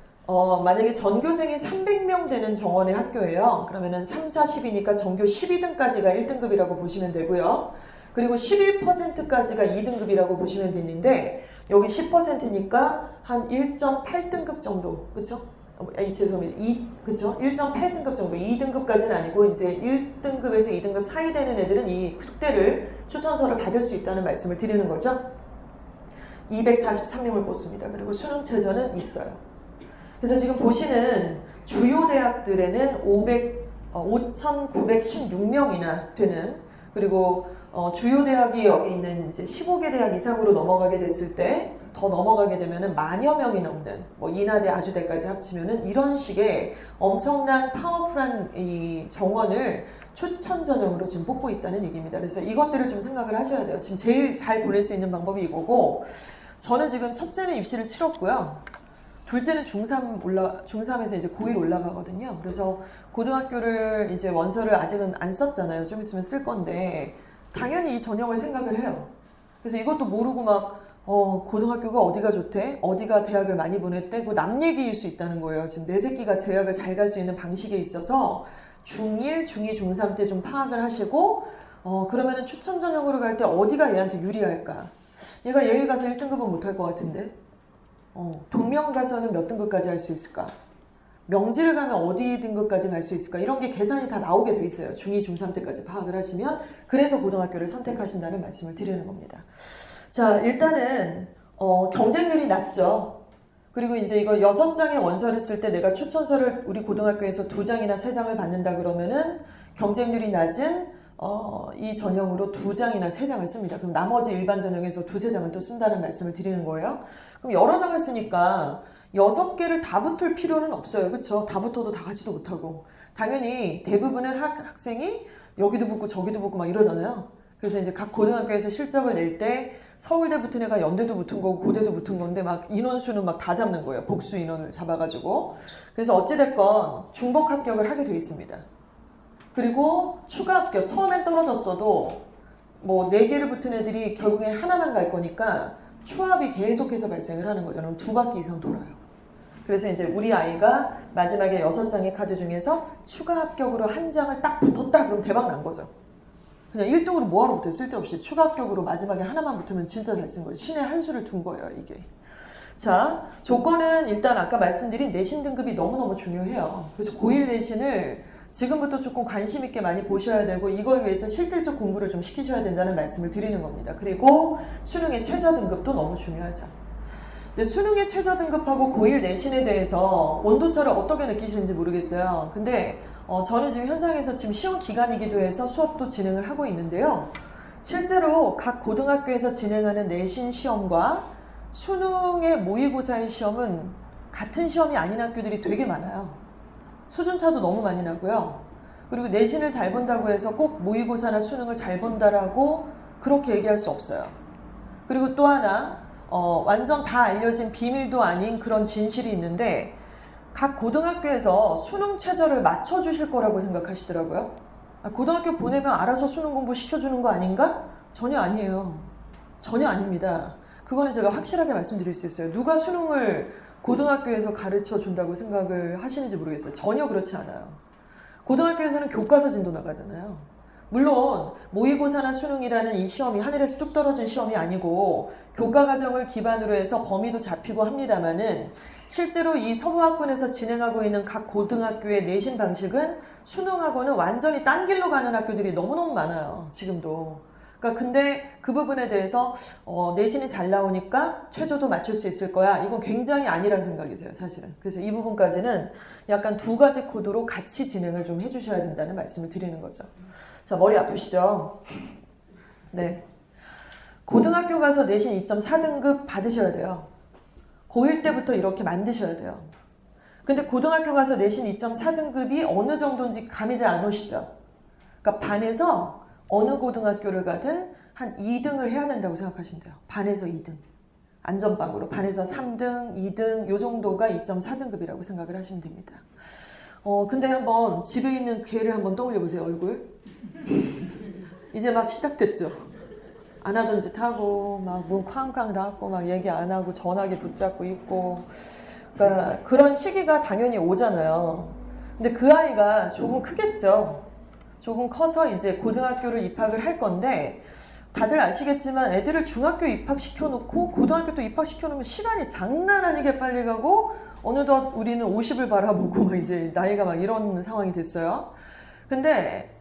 만약에 전교생이 300명 되는 정원의 학교예요. 그러면은 3, 4, 10이니까 전교 12등까지가 1등급이라고 보시면 되고요. 그리고 11%까지가 2등급이라고 보시면 되는데, 여기 10%니까 한 1.8등급 정도, 그쵸? 죄송합니다. 그쵸? 1.8등급 정도, 2등급까지는 아니고 이제 1등급에서 2등급 사이 되는 애들은 이 숙대를 추천서를 받을 수 있다는 말씀을 드리는 거죠. 243명을 뽑습니다. 그리고 수능 최저는 있어요. 그래서 지금 보시는 주요 대학들에는 5,916명이나 되는, 그리고 주요 대학이 여기 있는 이제 15개 대학 이상으로 넘어가게 됐을 때, 더 넘어가게 되면은 만여 명이 넘는, 뭐 인하대, 아주대까지 합치면은 이런 식의 엄청난 파워풀한 이 정원을 추천 전형으로 지금 뽑고 있다는 얘기입니다. 그래서 이것들을 좀 생각을 하셔야 돼요. 지금 제일 잘 보낼 수 있는 방법이 이거고, 저는 지금 첫째는 입시를 치렀고요. 둘째는 중3에서 이제 고1 올라가거든요. 그래서 고등학교를 이제 원서를 아직은 안 썼잖아요. 좀 있으면 쓸 건데, 당연히 이 전형을 생각을 해요. 그래서 이것도 모르고 막, 고등학교가 어디가 좋대? 어디가 대학을 많이 보냈대? 그 남 얘기일 수 있다는 거예요. 지금 내 새끼가 대학을 잘 갈 수 있는 방식에 있어서 중1, 중2, 중3 때 좀 파악을 하시고, 그러면은 추천 전형으로 갈 때 어디가 얘한테 유리할까? 얘가 예일 가서 1등급은 못할 것 같은데? 동명 가서는 몇 등급까지 할 수 있을까? 명지를 가면 어디 등급까지 갈 수 있을까? 이런 게 계산이 다 나오게 돼 있어요. 중2, 중3 때까지 파악을 하시면. 그래서 고등학교를 선택하신다는 말씀을 드리는 겁니다. 자, 일단은 경쟁률이 낮죠. 그리고 이제 이거 6장의 원서를 쓸 때 내가 추천서를 우리 고등학교에서 2장이나 3장을 받는다 그러면은 경쟁률이 낮은 이 전형으로 2장이나 3장을 씁니다. 그럼 나머지 일반 전형에서 2, 3장을 또 쓴다는 말씀을 드리는 거예요. 그럼 여러 장을 쓰니까 6개를 다 붙을 필요는 없어요. 그쵸? 다 붙어도 다 가지도 못하고. 당연히 대부분은 학생이 여기도 붙고 저기도 붙고 막 이러잖아요. 그래서 이제 각 고등학교에서 실적을 낼 때 서울대 붙은 애가 연대도 붙은 거고 고대도 붙은 건데 막 인원수는 막 다 잡는 거예요. 복수 인원을 잡아가지고. 그래서 어찌됐건 중복 합격을 하게 돼 있습니다. 그리고 추가 합격, 처음엔 떨어졌어도 뭐 4개를 붙은 애들이 결국에 하나만 갈 거니까 추합이 계속해서 발생을 하는 거죠. 그럼 2바퀴 이상 돌아요. 그래서 이제 우리 아이가 마지막에 6장의 카드 중에서 추가 합격으로 한 장을 딱 붙었다 그럼 대박 난 거죠. 그냥 1등으로 뭐하러 붙어요? 쓸데없이 추가 합격으로 마지막에 하나만 붙으면 진짜 잘 쓴 거죠. 신의 한 수를 둔 거예요 이게. 자, 조건은 일단 아까 말씀드린 내신 등급이 너무너무 중요해요. 그래서 고1 내신을 지금부터 조금 관심 있게 많이 보셔야 되고 이걸 위해서 실질적 공부를 좀 시키셔야 된다는 말씀을 드리는 겁니다. 그리고 수능의 최저 등급도 너무 중요하죠. 근데 수능의 최저 등급하고 고1 내신에 대해서 온도차를 어떻게 느끼시는지 모르겠어요. 근데 저는 지금 현장에서 지금 시험 기간이기도 해서 수업도 진행을 하고 있는데요. 실제로 각 고등학교에서 진행하는 내신 시험과 수능의 모의고사의 시험은 같은 시험이 아닌 학교들이 되게 많아요. 수준차도 너무 많이 나고요. 그리고 내신을 잘 본다고 해서 꼭 모의고사나 수능을 잘 본다라고 그렇게 얘기할 수 없어요. 그리고 또 하나 완전 다 알려진 비밀도 아닌 그런 진실이 있는데 각 고등학교에서 수능 최저를 맞춰주실 거라고 생각하시더라고요. 고등학교 보내면 알아서 수능 공부 시켜주는 거 아닌가? 전혀 아니에요. 전혀 아닙니다. 그거는 제가 확실하게 말씀드릴 수 있어요. 누가 수능을 고등학교에서 가르쳐 준다고 생각을 하시는지 모르겠어요. 전혀 그렇지 않아요. 고등학교에서는 교과서진도 나가잖아요. 물론 모의고사나 수능이라는 이 시험이 하늘에서 뚝 떨어진 시험이 아니고 교과과정을 기반으로 해서 범위도 잡히고 합니다만은 실제로 이 서부학군에서 진행하고 있는 각 고등학교의 내신 방식은 수능하고는 완전히 딴 길로 가는 학교들이 너무너무 많아요. 지금도. 그러니까 근데 그 부분에 대해서 내신이 잘 나오니까 최저도 맞출 수 있을 거야. 이건 굉장히 아니라는 생각이세요, 사실은. 그래서 이 부분까지는 약간 2가지 코드로 같이 진행을 좀 해주셔야 된다는 말씀을 드리는 거죠. 자, 머리 아프시죠? 네. 고등학교 가서 내신 2.4등급 받으셔야 돼요. 고1 때부터 이렇게 만드셔야 돼요. 근데 고등학교 가서 내신 2.4등급이 어느 정도인지 감이 잘 안 오시죠? 그러니까 반에서 어느 고등학교를 가든 한 2등을 해야 된다고 생각하시면 돼요. 반에서 2등. 안전빵으로 반에서 3등, 2등 요 정도가 2.4등급이라고 생각을 하시면 됩니다. 근데 한번 집에 있는 걔를 한번 떠올려 보세요. 얼굴. 이제 막 시작됐죠. 안 하던 짓 하고 막 문 쾅쾅 닫고 막 얘기 안 하고 전화기 붙잡고 있고 그러니까 그런 시기가 당연히 오잖아요. 근데 그 아이가 조금 크겠죠. 조금 커서 이제 고등학교를 입학을 할 건데 다들 아시겠지만 애들을 중학교 입학시켜 놓고 고등학교 또 입학시켜 놓으면 시간이 장난 아니게 빨리 가고 어느덧 우리는 50을 바라보고 막 이제 나이가 막 이런 상황이 됐어요. 근데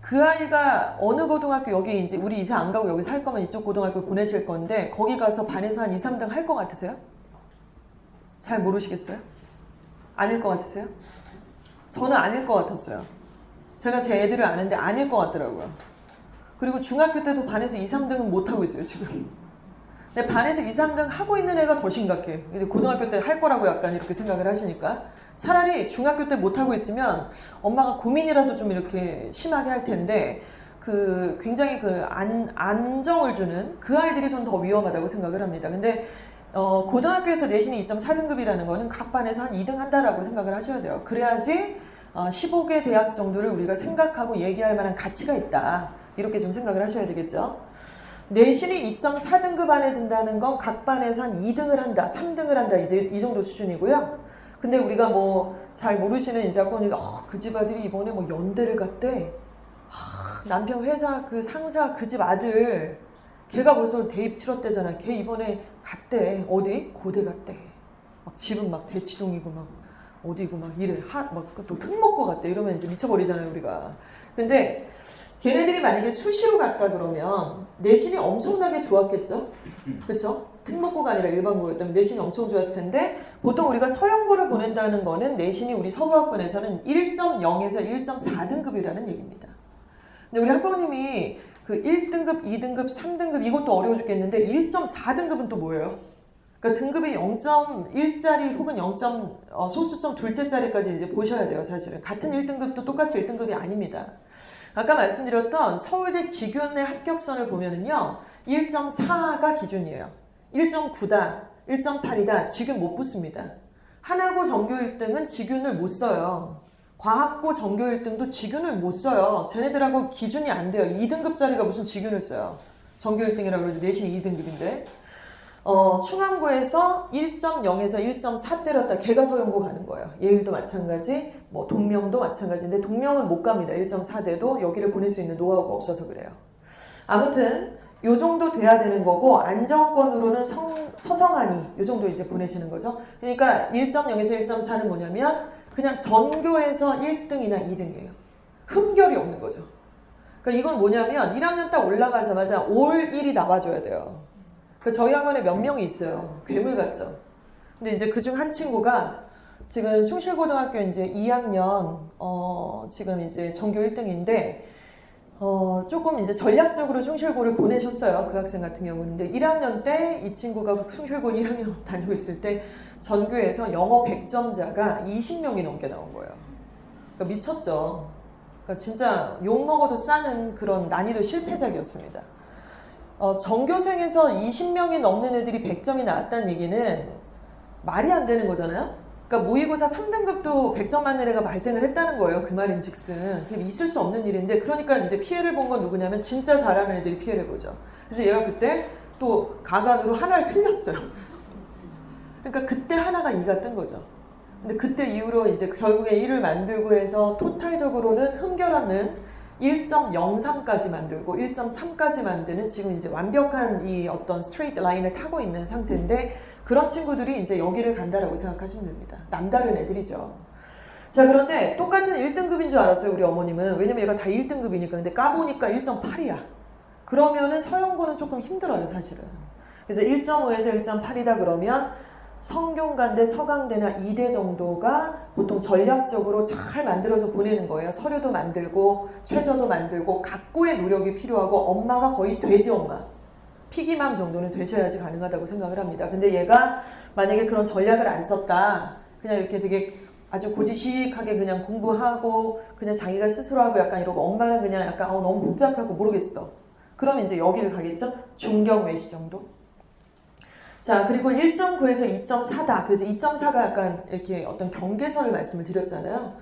그 아이가 어느 고등학교 여기 이제 우리 이사 안 가고 여기 살 거면 이쪽 고등학교 보내실 건데 거기 가서 반에서 한 2, 3등 할 것 같으세요? 잘 모르시겠어요? 아닐 것 같으세요? 저는 아닐 것 같았어요. 제가 제 애들을 아는데 아닐 것 같더라고요. 그리고 중학교 때도 반에서 2, 3등은 못하고 있어요, 지금. 근데 반에서 2, 3등 하고 있는 애가 더 심각해. 고등학교 때 할 거라고 약간 이렇게 생각을 하시니까. 차라리 중학교 때 못하고 있으면 엄마가 고민이라도 좀 이렇게 심하게 할 텐데 굉장히 안정을 주는 그 아이들이 전 더 위험하다고 생각을 합니다. 근데 고등학교에서 내신이 2.4등급이라는 거는 각 반에서 한 2등 한다라고 생각을 하셔야 돼요. 그래야지 15개 대학 정도를 우리가 생각하고 얘기할 만한 가치가 있다. 이렇게 좀 생각을 하셔야 되겠죠. 내신이 2.4등급 안에 든다는 건 각 반에서 한 2등을 한다, 3등을 한다 이제 이 정도 수준이고요. 근데 우리가 뭐 잘 모르시는 이제 학원이 그 집 아들이 이번에 뭐 연대를 갔대. 남편 회사 그 상사 그 집 아들 걔가 벌써 대입 치렀대잖아. 걔 이번에 갔대. 어디? 고대 갔대. 막 집은 막 대치동이고 막 어디고 막 이래. 막 또 특목고 갔대. 이러면 이제 미쳐버리잖아요, 우리가. 근데 걔네들이 만약에 수시로 갔다 그러면 내신이 엄청나게 좋았겠죠? 그렇죠? 특목고가 아니라 일반고였다면 내신이 엄청 좋았을 텐데 보통 우리가 서영고를 보낸다는 거는 내신이 우리 서부학군에서는 1.0에서 1.4등급이라는 얘기입니다. 근데 우리 학부모님이 그 1등급, 2등급, 3등급 이것도 어려워 죽겠는데 1.4등급은 또 뭐예요? 그러니까 등급이 0.1짜리 혹은 0. 소수점 둘째짜리까지 이제 보셔야 돼요, 사실은. 같은 1등급도 똑같이 1등급이 아닙니다. 아까 말씀드렸던 서울대 직윤의 합격선을 보면은요, 1.4가 기준이에요. 1.9다, 1.8이다, 직윤 못 붙습니다. 하나고 전교 1등은 직윤을 못 써요. 과학고 전교 1등도 직윤을 못 써요. 쟤네들하고 기준이 안 돼요. 2등급짜리가 무슨 직윤을 써요. 전교 1등이라고 그러죠. 내신이 2등급인데. 충암고에서 1.0에서 1.4 때렸다. 걔가 서영고 가는 거예요. 예일도 마찬가지, 뭐 동명도 마찬가지인데 동명은 못 갑니다. 1.4 돼도 여기를 보낼 수 있는 노하우가 없어서 그래요. 아무튼 요 정도 돼야 되는 거고 안정권으로는 서성하니 요 정도 이제 보내시는 거죠. 그러니까 1.0에서 1.4는 뭐냐면 그냥 전교에서 1등이나 2등이에요. 흠결이 없는 거죠. 그러니까 이건 뭐냐면 1학년 딱 올라가자마자 올 1이 나와줘야 돼요. 그 저희 학원에 몇 명이 있어요. 괴물 같죠. 근데 이제 그중 한 친구가 지금 숭실고등학교 이제 2학년 지금 이제 전교 1등인데 조금 이제 전략적으로 숭실고를 보내셨어요. 그 학생 같은 경우는. 근데 1학년 때 이 친구가 숭실고 1학년 다니고 있을 때 전교에서 영어 100점자가 20명이 넘게 나온 거예요. 그러니까 미쳤죠. 그러니까 진짜 욕먹어도 싸는 그런 난이도 실패작이었습니다. 전교생에서 20명이 넘는 애들이 100점이 나왔다는 얘기는 말이 안 되는 거잖아요. 그러니까 모의고사 3등급도 100점 맞는 애가 발생을 했다는 거예요. 그 말인즉슨. 있을 수 없는 일인데 그러니까 이제 피해를 본 건 누구냐면 진짜 잘하는 애들이 피해를 보죠. 그래서 얘가 그때 또 가관으로 하나를 틀렸어요. 그러니까 그때 하나가 2가 뜬 거죠. 근데 그때 이후로 이제 결국에 1을 만들고 해서 토탈적으로는 흠결하는 1.03까지 만들고 1.3까지 만드는 지금 이제 완벽한 이 어떤 스트레이트 라인을 타고 있는 상태인데 그런 친구들이 이제 여기를 간다라고 생각하시면 됩니다. 남다른 애들이죠. 자, 그런데 똑같은 1등급인 줄 알았어요, 우리 어머님은. 왜냐면 얘가 다 1등급이니까. 근데 까보니까 1.8이야. 그러면은 서영고는 조금 힘들어요, 사실은. 그래서 1.5에서 1.8이다 그러면 성균관대, 서강대나 이대 정도가 보통 전략적으로 잘 만들어서 보내는 거예요. 서류도 만들고 최저도 만들고 각고의 노력이 필요하고 엄마가 거의 돼지 엄마, 피기맘 정도는 되셔야지 가능하다고 생각을 합니다. 근데 얘가 만약에 그런 전략을 안 썼다, 그냥 이렇게 되게 아주 고지식하게 그냥 공부하고 그냥 자기가 스스로 하고 약간 이러고 엄마는 그냥 약간 너무 복잡하고 모르겠어. 그러면 이제 여기를 가겠죠? 중경 외시 정도? 자, 그리고 1.9에서 2.4다. 그래서 2.4가 약간 이렇게 어떤 경계선을 말씀을 드렸잖아요.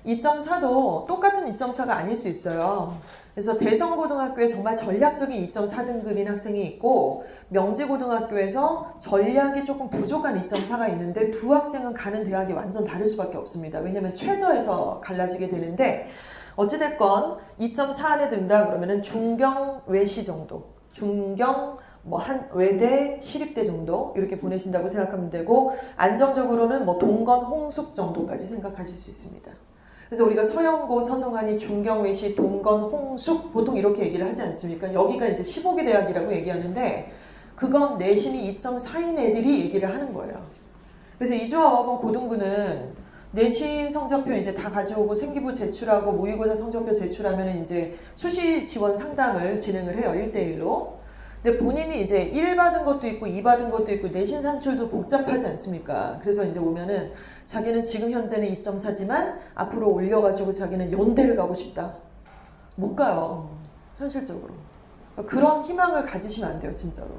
2.4도 똑같은 2.4가 아닐 수 있어요. 그래서 대성고등학교에 정말 전략적인 2.4등급인 학생이 있고 명지고등학교에서 전략이 조금 부족한 2.4가 있는데 두 학생은 가는 대학이 완전 다를 수밖에 없습니다. 왜냐하면 최저에서 갈라지게 되는데 어찌됐건 2.4 안에 든다 그러면은 중경 외시 정도, 중경 뭐 한 외대, 시립대 정도 이렇게 보내신다고 생각하면 되고 안정적으로는 뭐 동건, 홍숙 정도까지 생각하실 수 있습니다. 그래서 우리가 서영고, 서성하니, 중경외시, 동건, 홍숙 보통 이렇게 얘기를 하지 않습니까? 여기가 이제 15개 대학이라고 얘기하는데 그건 내신이 2.4인 애들이 얘기를 하는 거예요. 그래서 이주어학원 고등부는 내신 성적표 이제 다 가져오고 생기부 제출하고 모의고사 성적표 제출하면 이제 수시 지원 상담을 진행을 해요. 1대1로. 근데 본인이 이제 1 받은 것도 있고 2 받은 것도 있고 내신 산출도 복잡하지 않습니까? 그래서 이제 오면은 자기는 지금 현재는 2.4지만 앞으로 올려가지고 자기는 연대를 가고 싶다. 못 가요. 현실적으로. 그러니까 그런 희망을 가지시면 안 돼요, 진짜로.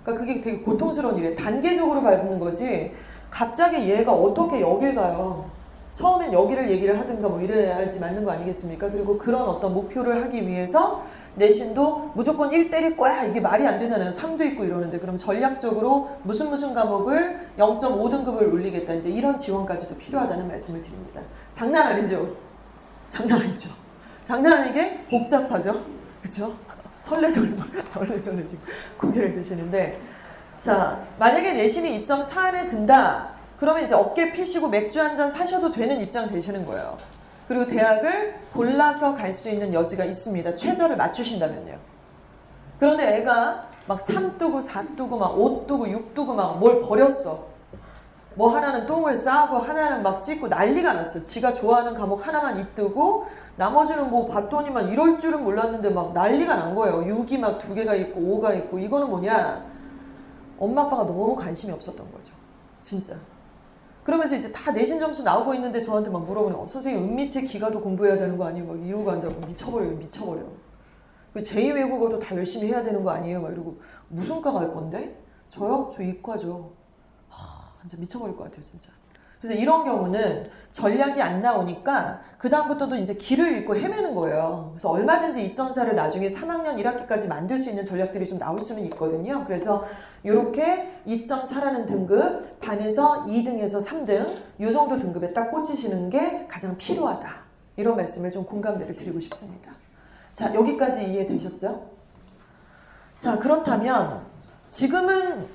그러니까 그게 되게 고통스러운 일이에요. 단계적으로 밟는 거지 갑자기 얘가 어떻게 여길 가요. 처음엔 여기를 얘기를 하든가 뭐 이래야지 맞는 거 아니겠습니까? 그리고 그런 어떤 목표를 하기 위해서 내신도 무조건 1 때릴 거야 이게 말이 안 되잖아요. 3도 있고 이러는데 그럼 전략적으로 무슨 과목을 0.5등급을 올리겠다 이제 이런 지원까지도 필요하다는 말씀을 드립니다. 장난 아니죠? 장난 아니죠? 장난 아니게 복잡하죠? 그쵸? 설레설레 지금 고개를 드시는데 자 만약에 내신이 2.4 안에 든다 그러면 이제 어깨 피시고 맥주 한 잔 사셔도 되는 입장 되시는 거예요. 그리고 대학을 골라서 갈 수 있는 여지가 있습니다. 최저를 맞추신다면요. 그런데 애가 막 3 뜨고 4 뜨고 막 5 뜨고 6 뜨고 막 뭘 버렸어. 뭐 하나는 똥을 싸고 하나는 막 찍고 난리가 났어. 지가 좋아하는 과목 하나만 이뜨고 나머지는 뭐 봤더니만 이럴 줄은 몰랐는데 막 난리가 난 거예요. 6이 막 2개가 있고 5가 있고 이거는 뭐냐. 엄마 아빠가 너무 관심이 없었던 거죠. 진짜. 그러면서 이제 다 내신 점수 나오고 있는데 저한테 막 물어보는 선생님 은미체 기가도 공부해야 되는 거 아니에요? 막 이러고 앉아서 미쳐버려요. 제2외국어도 다 열심히 해야 되는 거 아니에요? 막 이러고 무슨 과 갈 건데? 저요? 저 이과죠. 진짜 미쳐버릴 것 같아요 진짜. 그래서 이런 경우는 전략이 안 나오니까 그다음부터도 이제 길을 잃고 헤매는 거예요. 그래서 얼마든지 2.4를 나중에 3학년 1학기까지 만들 수 있는 전략들이 좀 나올 수는 있거든요. 그래서 이렇게 2.4라는 등급, 반에서 2등에서 3등 이 정도 등급에 딱 꽂히시는 게 가장 필요하다. 이런 말씀을 좀 공감대를 드리고 싶습니다. 자, 여기까지 이해되셨죠? 자, 그렇다면 지금은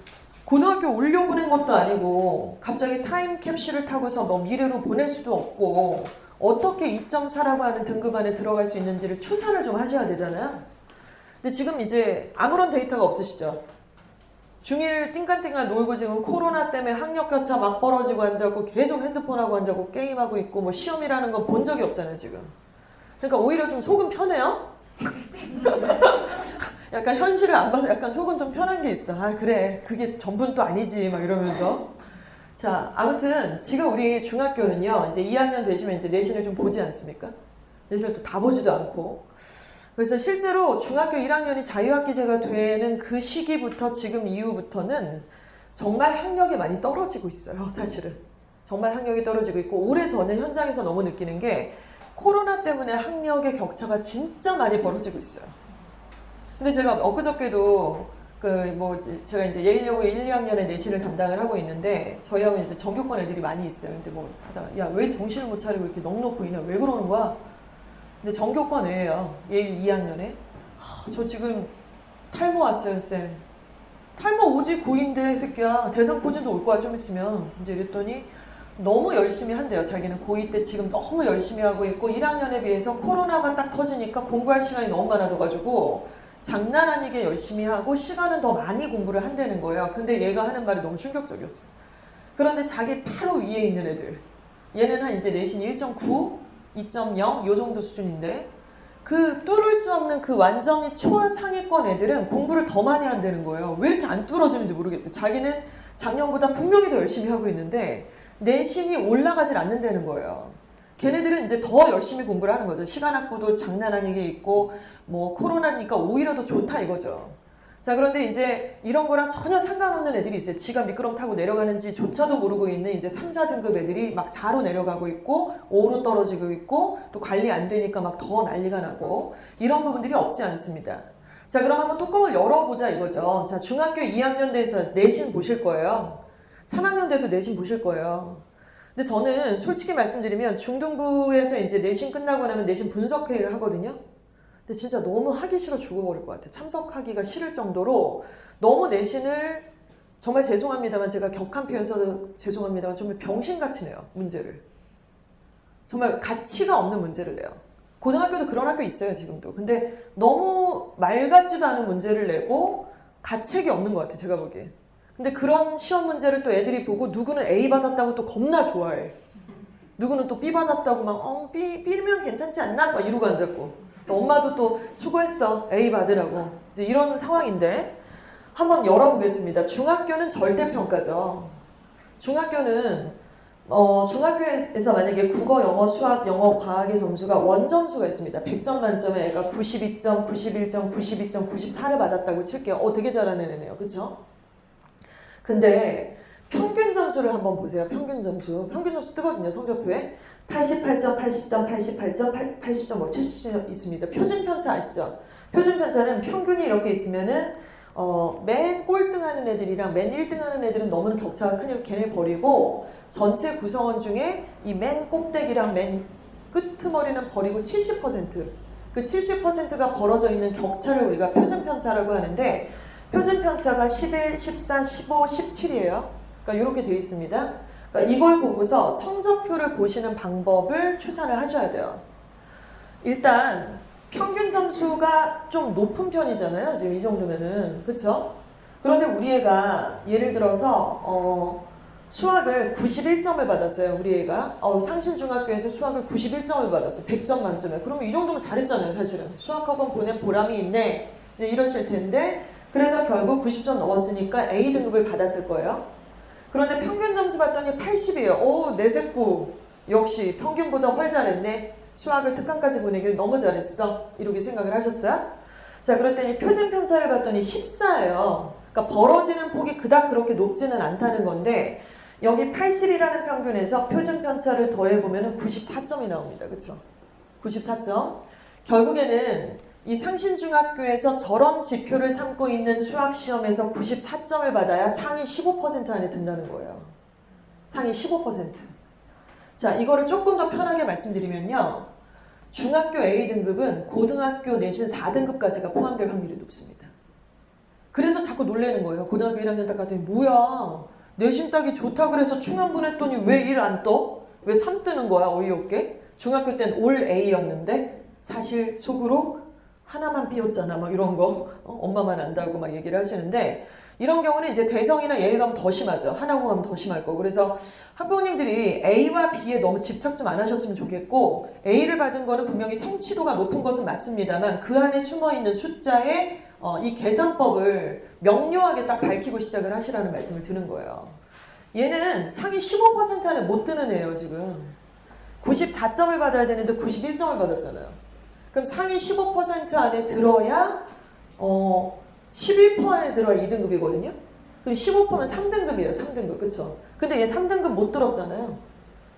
고등학교 올려보낸 것도 아니고 갑자기 타임캡슐을 타고서 뭐 미래로 보낼 수도 없고 어떻게 2.4라고 하는 등급 안에 들어갈 수 있는지를 추산을 좀 하셔야 되잖아요. 근데 지금 이제 아무런 데이터가 없으시죠? 중1 띵간띵간 놀고 지금 코로나 때문에 학력 격차 막 벌어지고 앉아고 계속 핸드폰하고 앉아고 게임하고 있고 뭐 시험이라는 건 본 적이 없잖아요 지금. 그러니까 오히려 좀 속은 편해요. 약간 현실을 안 봐서 약간 속은 좀 편한 게 있어. 아 그래 그게 전부는 또 아니지 막 이러면서. 자 아무튼 지금 우리 중학교는요 이제 2학년 되시면 이제 내신을 좀 보지 않습니까? 내신을 또 다 보지도 않고. 그래서 실제로 중학교 1학년이 자유학기제가 되는 그 시기부터 지금 이후부터는 정말 학력이 많이 떨어지고 있어요. 사실은. 정말 학력이 떨어지고 있고 올해 저는 현장에서 너무 느끼는 게 코로나 때문에 학력의 격차가 진짜 많이 벌어지고 있어요. 근데 제가 엊그저께도 제가 이제 예일여고 1, 2학년의 내신을 담당을 하고 있는데 저희하고 이제 전교권 애들이 많이 있어요. 근데 뭐 하다가 야 왜 정신을 못 차리고 이렇게 넋놓고 있냐 왜 그러는 거야? 근데 전교권 애예요. 예일 2학년에. 저 지금 탈모 왔어요, 쌤. 탈모 오지 고2인데 새끼야. 대상포진도 올 거야 좀 있으면. 이제 이랬더니 너무 열심히 한대요. 자기는 고2 때 지금 너무 열심히 하고 있고 1학년에 비해서 코로나가 딱 터지니까 공부할 시간이 너무 많아져가지고 장난 아니게 열심히 하고 시간은 더 많이 공부를 한다는 거예요. 근데 얘가 하는 말이 너무 충격적이었어요. 그런데 자기 바로 위에 있는 애들 얘는 한 이제 내신 1.9 2.0 요 정도 수준인데 그 뚫을 수 없는 그 완전히 초상위권 애들은 공부를 더 많이 한다는 거예요. 왜 이렇게 안 뚫어지는지 모르겠대. 자기는 작년보다 분명히 더 열심히 하고 있는데 내신이 올라가질 않는다는 거예요. 걔네들은 이제 더 열심히 공부를 하는 거죠. 시간 확보도 장난 아니게 있고 뭐 코로나니까 오히려 더 좋다 이거죠. 자 그런데 이제 이런 거랑 전혀 상관없는 애들이 있어요. 지가 미끄럼 타고 내려가는지 조차도 모르고 있는 이제 3, 4등급 애들이 막 4로 내려가고 있고 5로 떨어지고 있고 또 관리 안 되니까 막 더 난리가 나고 이런 부분들이 없지 않습니다. 자 그럼 한번 뚜껑을 열어보자 이거죠. 자 중학교 2학년 돼서 내신 보실 거예요. 3학년 돼도 내신 보실 거예요. 근데 저는 솔직히 말씀드리면 중등부에서 이제 내신 끝나고 나면 내신 분석회의를 하거든요. 근데 진짜 너무 하기 싫어 죽어버릴 것 같아요. 참석하기가 싫을 정도로 너무 내신을 정말 죄송합니다만 제가 격한 표현 써도 죄송합니다만 정말 병신같이 내요. 문제를. 정말 가치가 없는 문제를 내요. 고등학교도 그런 학교 있어요 지금도. 근데 너무 말 같지도 않은 문제를 내고 가책이 없는 것 같아요 제가 보기엔. 근데 그런 시험 문제를 또 애들이 보고 누구는 A 받았다고 또 겁나 좋아해. 누구는 또 B 받았다고 막 B면 괜찮지 않나? 막 이러고 앉았고. 또 엄마도 또 수고했어. A 받으라고. 이제 이런 상황인데 한번 열어보겠습니다. 중학교는 절대평가죠. 중학교는 중학교에서 만약에 국어, 영어, 수학, 영어, 과학의 점수가 원점수가 있습니다. 100점 만점에 애가 92점, 91점, 92점, 94를 받았다고 칠게요. 되게 잘하는 애네요. 그쵸? 근데 평균 점수를 한번 보세요. 평균 점수. 평균 점수 뜨거든요. 성적표에. 88점, 80점, 88점, 80점, 뭐 70점 있습니다. 표준 편차 아시죠? 표준 편차는 평균이 이렇게 있으면은 맨 꼴등하는 애들이랑 맨 1등하는 애들은 너무나 격차가 크니까 걔네 버리고 전체 구성원 중에 이 맨 꼭대기랑 맨 끄트머리는 버리고 70%. 그 70%가 벌어져 있는 격차를 우리가 표준 편차라고 하는데 표준 편차가 11, 14, 15, 17이에요. 그러니까 이렇게 되어 있습니다. 그러니까 이걸 보고서 성적표를 보시는 방법을 추산을 하셔야 돼요. 일단 평균 점수가 좀 높은 편이잖아요. 지금 이 정도면은. 그쵸? 그런데 우리 애가 예를 들어서 수학을 91점을 받았어요. 우리 애가. 상신중학교에서 수학을 91점을 받았어. 100점 만점에. 그러면 이 정도면 잘했잖아요. 사실은. 수학학원 보낸 보람이 있네. 이제 이러실 텐데 그래서 결국 90점 넘었으니까 A등급을 받았을 거예요. 그런데 평균 점수 봤더니 80이에요. 내 새끼 역시 평균보다 훨 잘했네. 수학을 특강까지 보내길 너무 잘했어. 이렇게 생각을 하셨어요? 자, 그랬더니 표준 편차를 봤더니 14예요. 그러니까 벌어지는 폭이 그닥 그렇게 높지는 않다는 건데 여기 80이라는 평균에서 표준 편차를 더해보면 94점이 나옵니다. 그쵸? 94점. 결국에는 이 상신중학교에서 저런 지표를 삼고 있는 수학시험에서 94점을 받아야 상위 15% 안에 든다는 거예요. 상위 15%. 자, 이거를 조금 더 편하게 말씀드리면요. 중학교 A등급은 고등학교 내신 4등급까지가 포함될 확률이 높습니다. 그래서 자꾸 놀라는 거예요. 고등학교 1학년 딱 갔더니 뭐야. 내신 따기 좋다 그래서 충암분 했더니 왜 1 안 떠? 왜 3 뜨는 거야? 어이없게. 중학교 땐 올 A였는데 사실 속으로 하나만 B였잖아. 막 이런 거. 엄마만 안다고 막 얘기를 하시는데 이런 경우는 이제 대성이나 예일 가면 더 심하죠. 하나고 가면 더 심할 거고. 그래서 학부모님들이 A와 B에 너무 집착 좀 안 하셨으면 좋겠고 A를 받은 거는 분명히 성취도가 높은 것은 맞습니다만 그 안에 숨어있는 숫자에 이 계산법을 명료하게 딱 밝히고 시작을 하시라는 말씀을 드는 거예요. 얘는 상위 15% 안에 못 드는 애예요. 지금 94점을 받아야 되는데 91점을 받았잖아요. 그럼 상위 15% 안에 들어야 11% 안에 들어야 2등급이거든요. 그럼 15%면 3등급이에요. 3등급. 그쵸? 근데 얘 3등급 못 들었잖아요.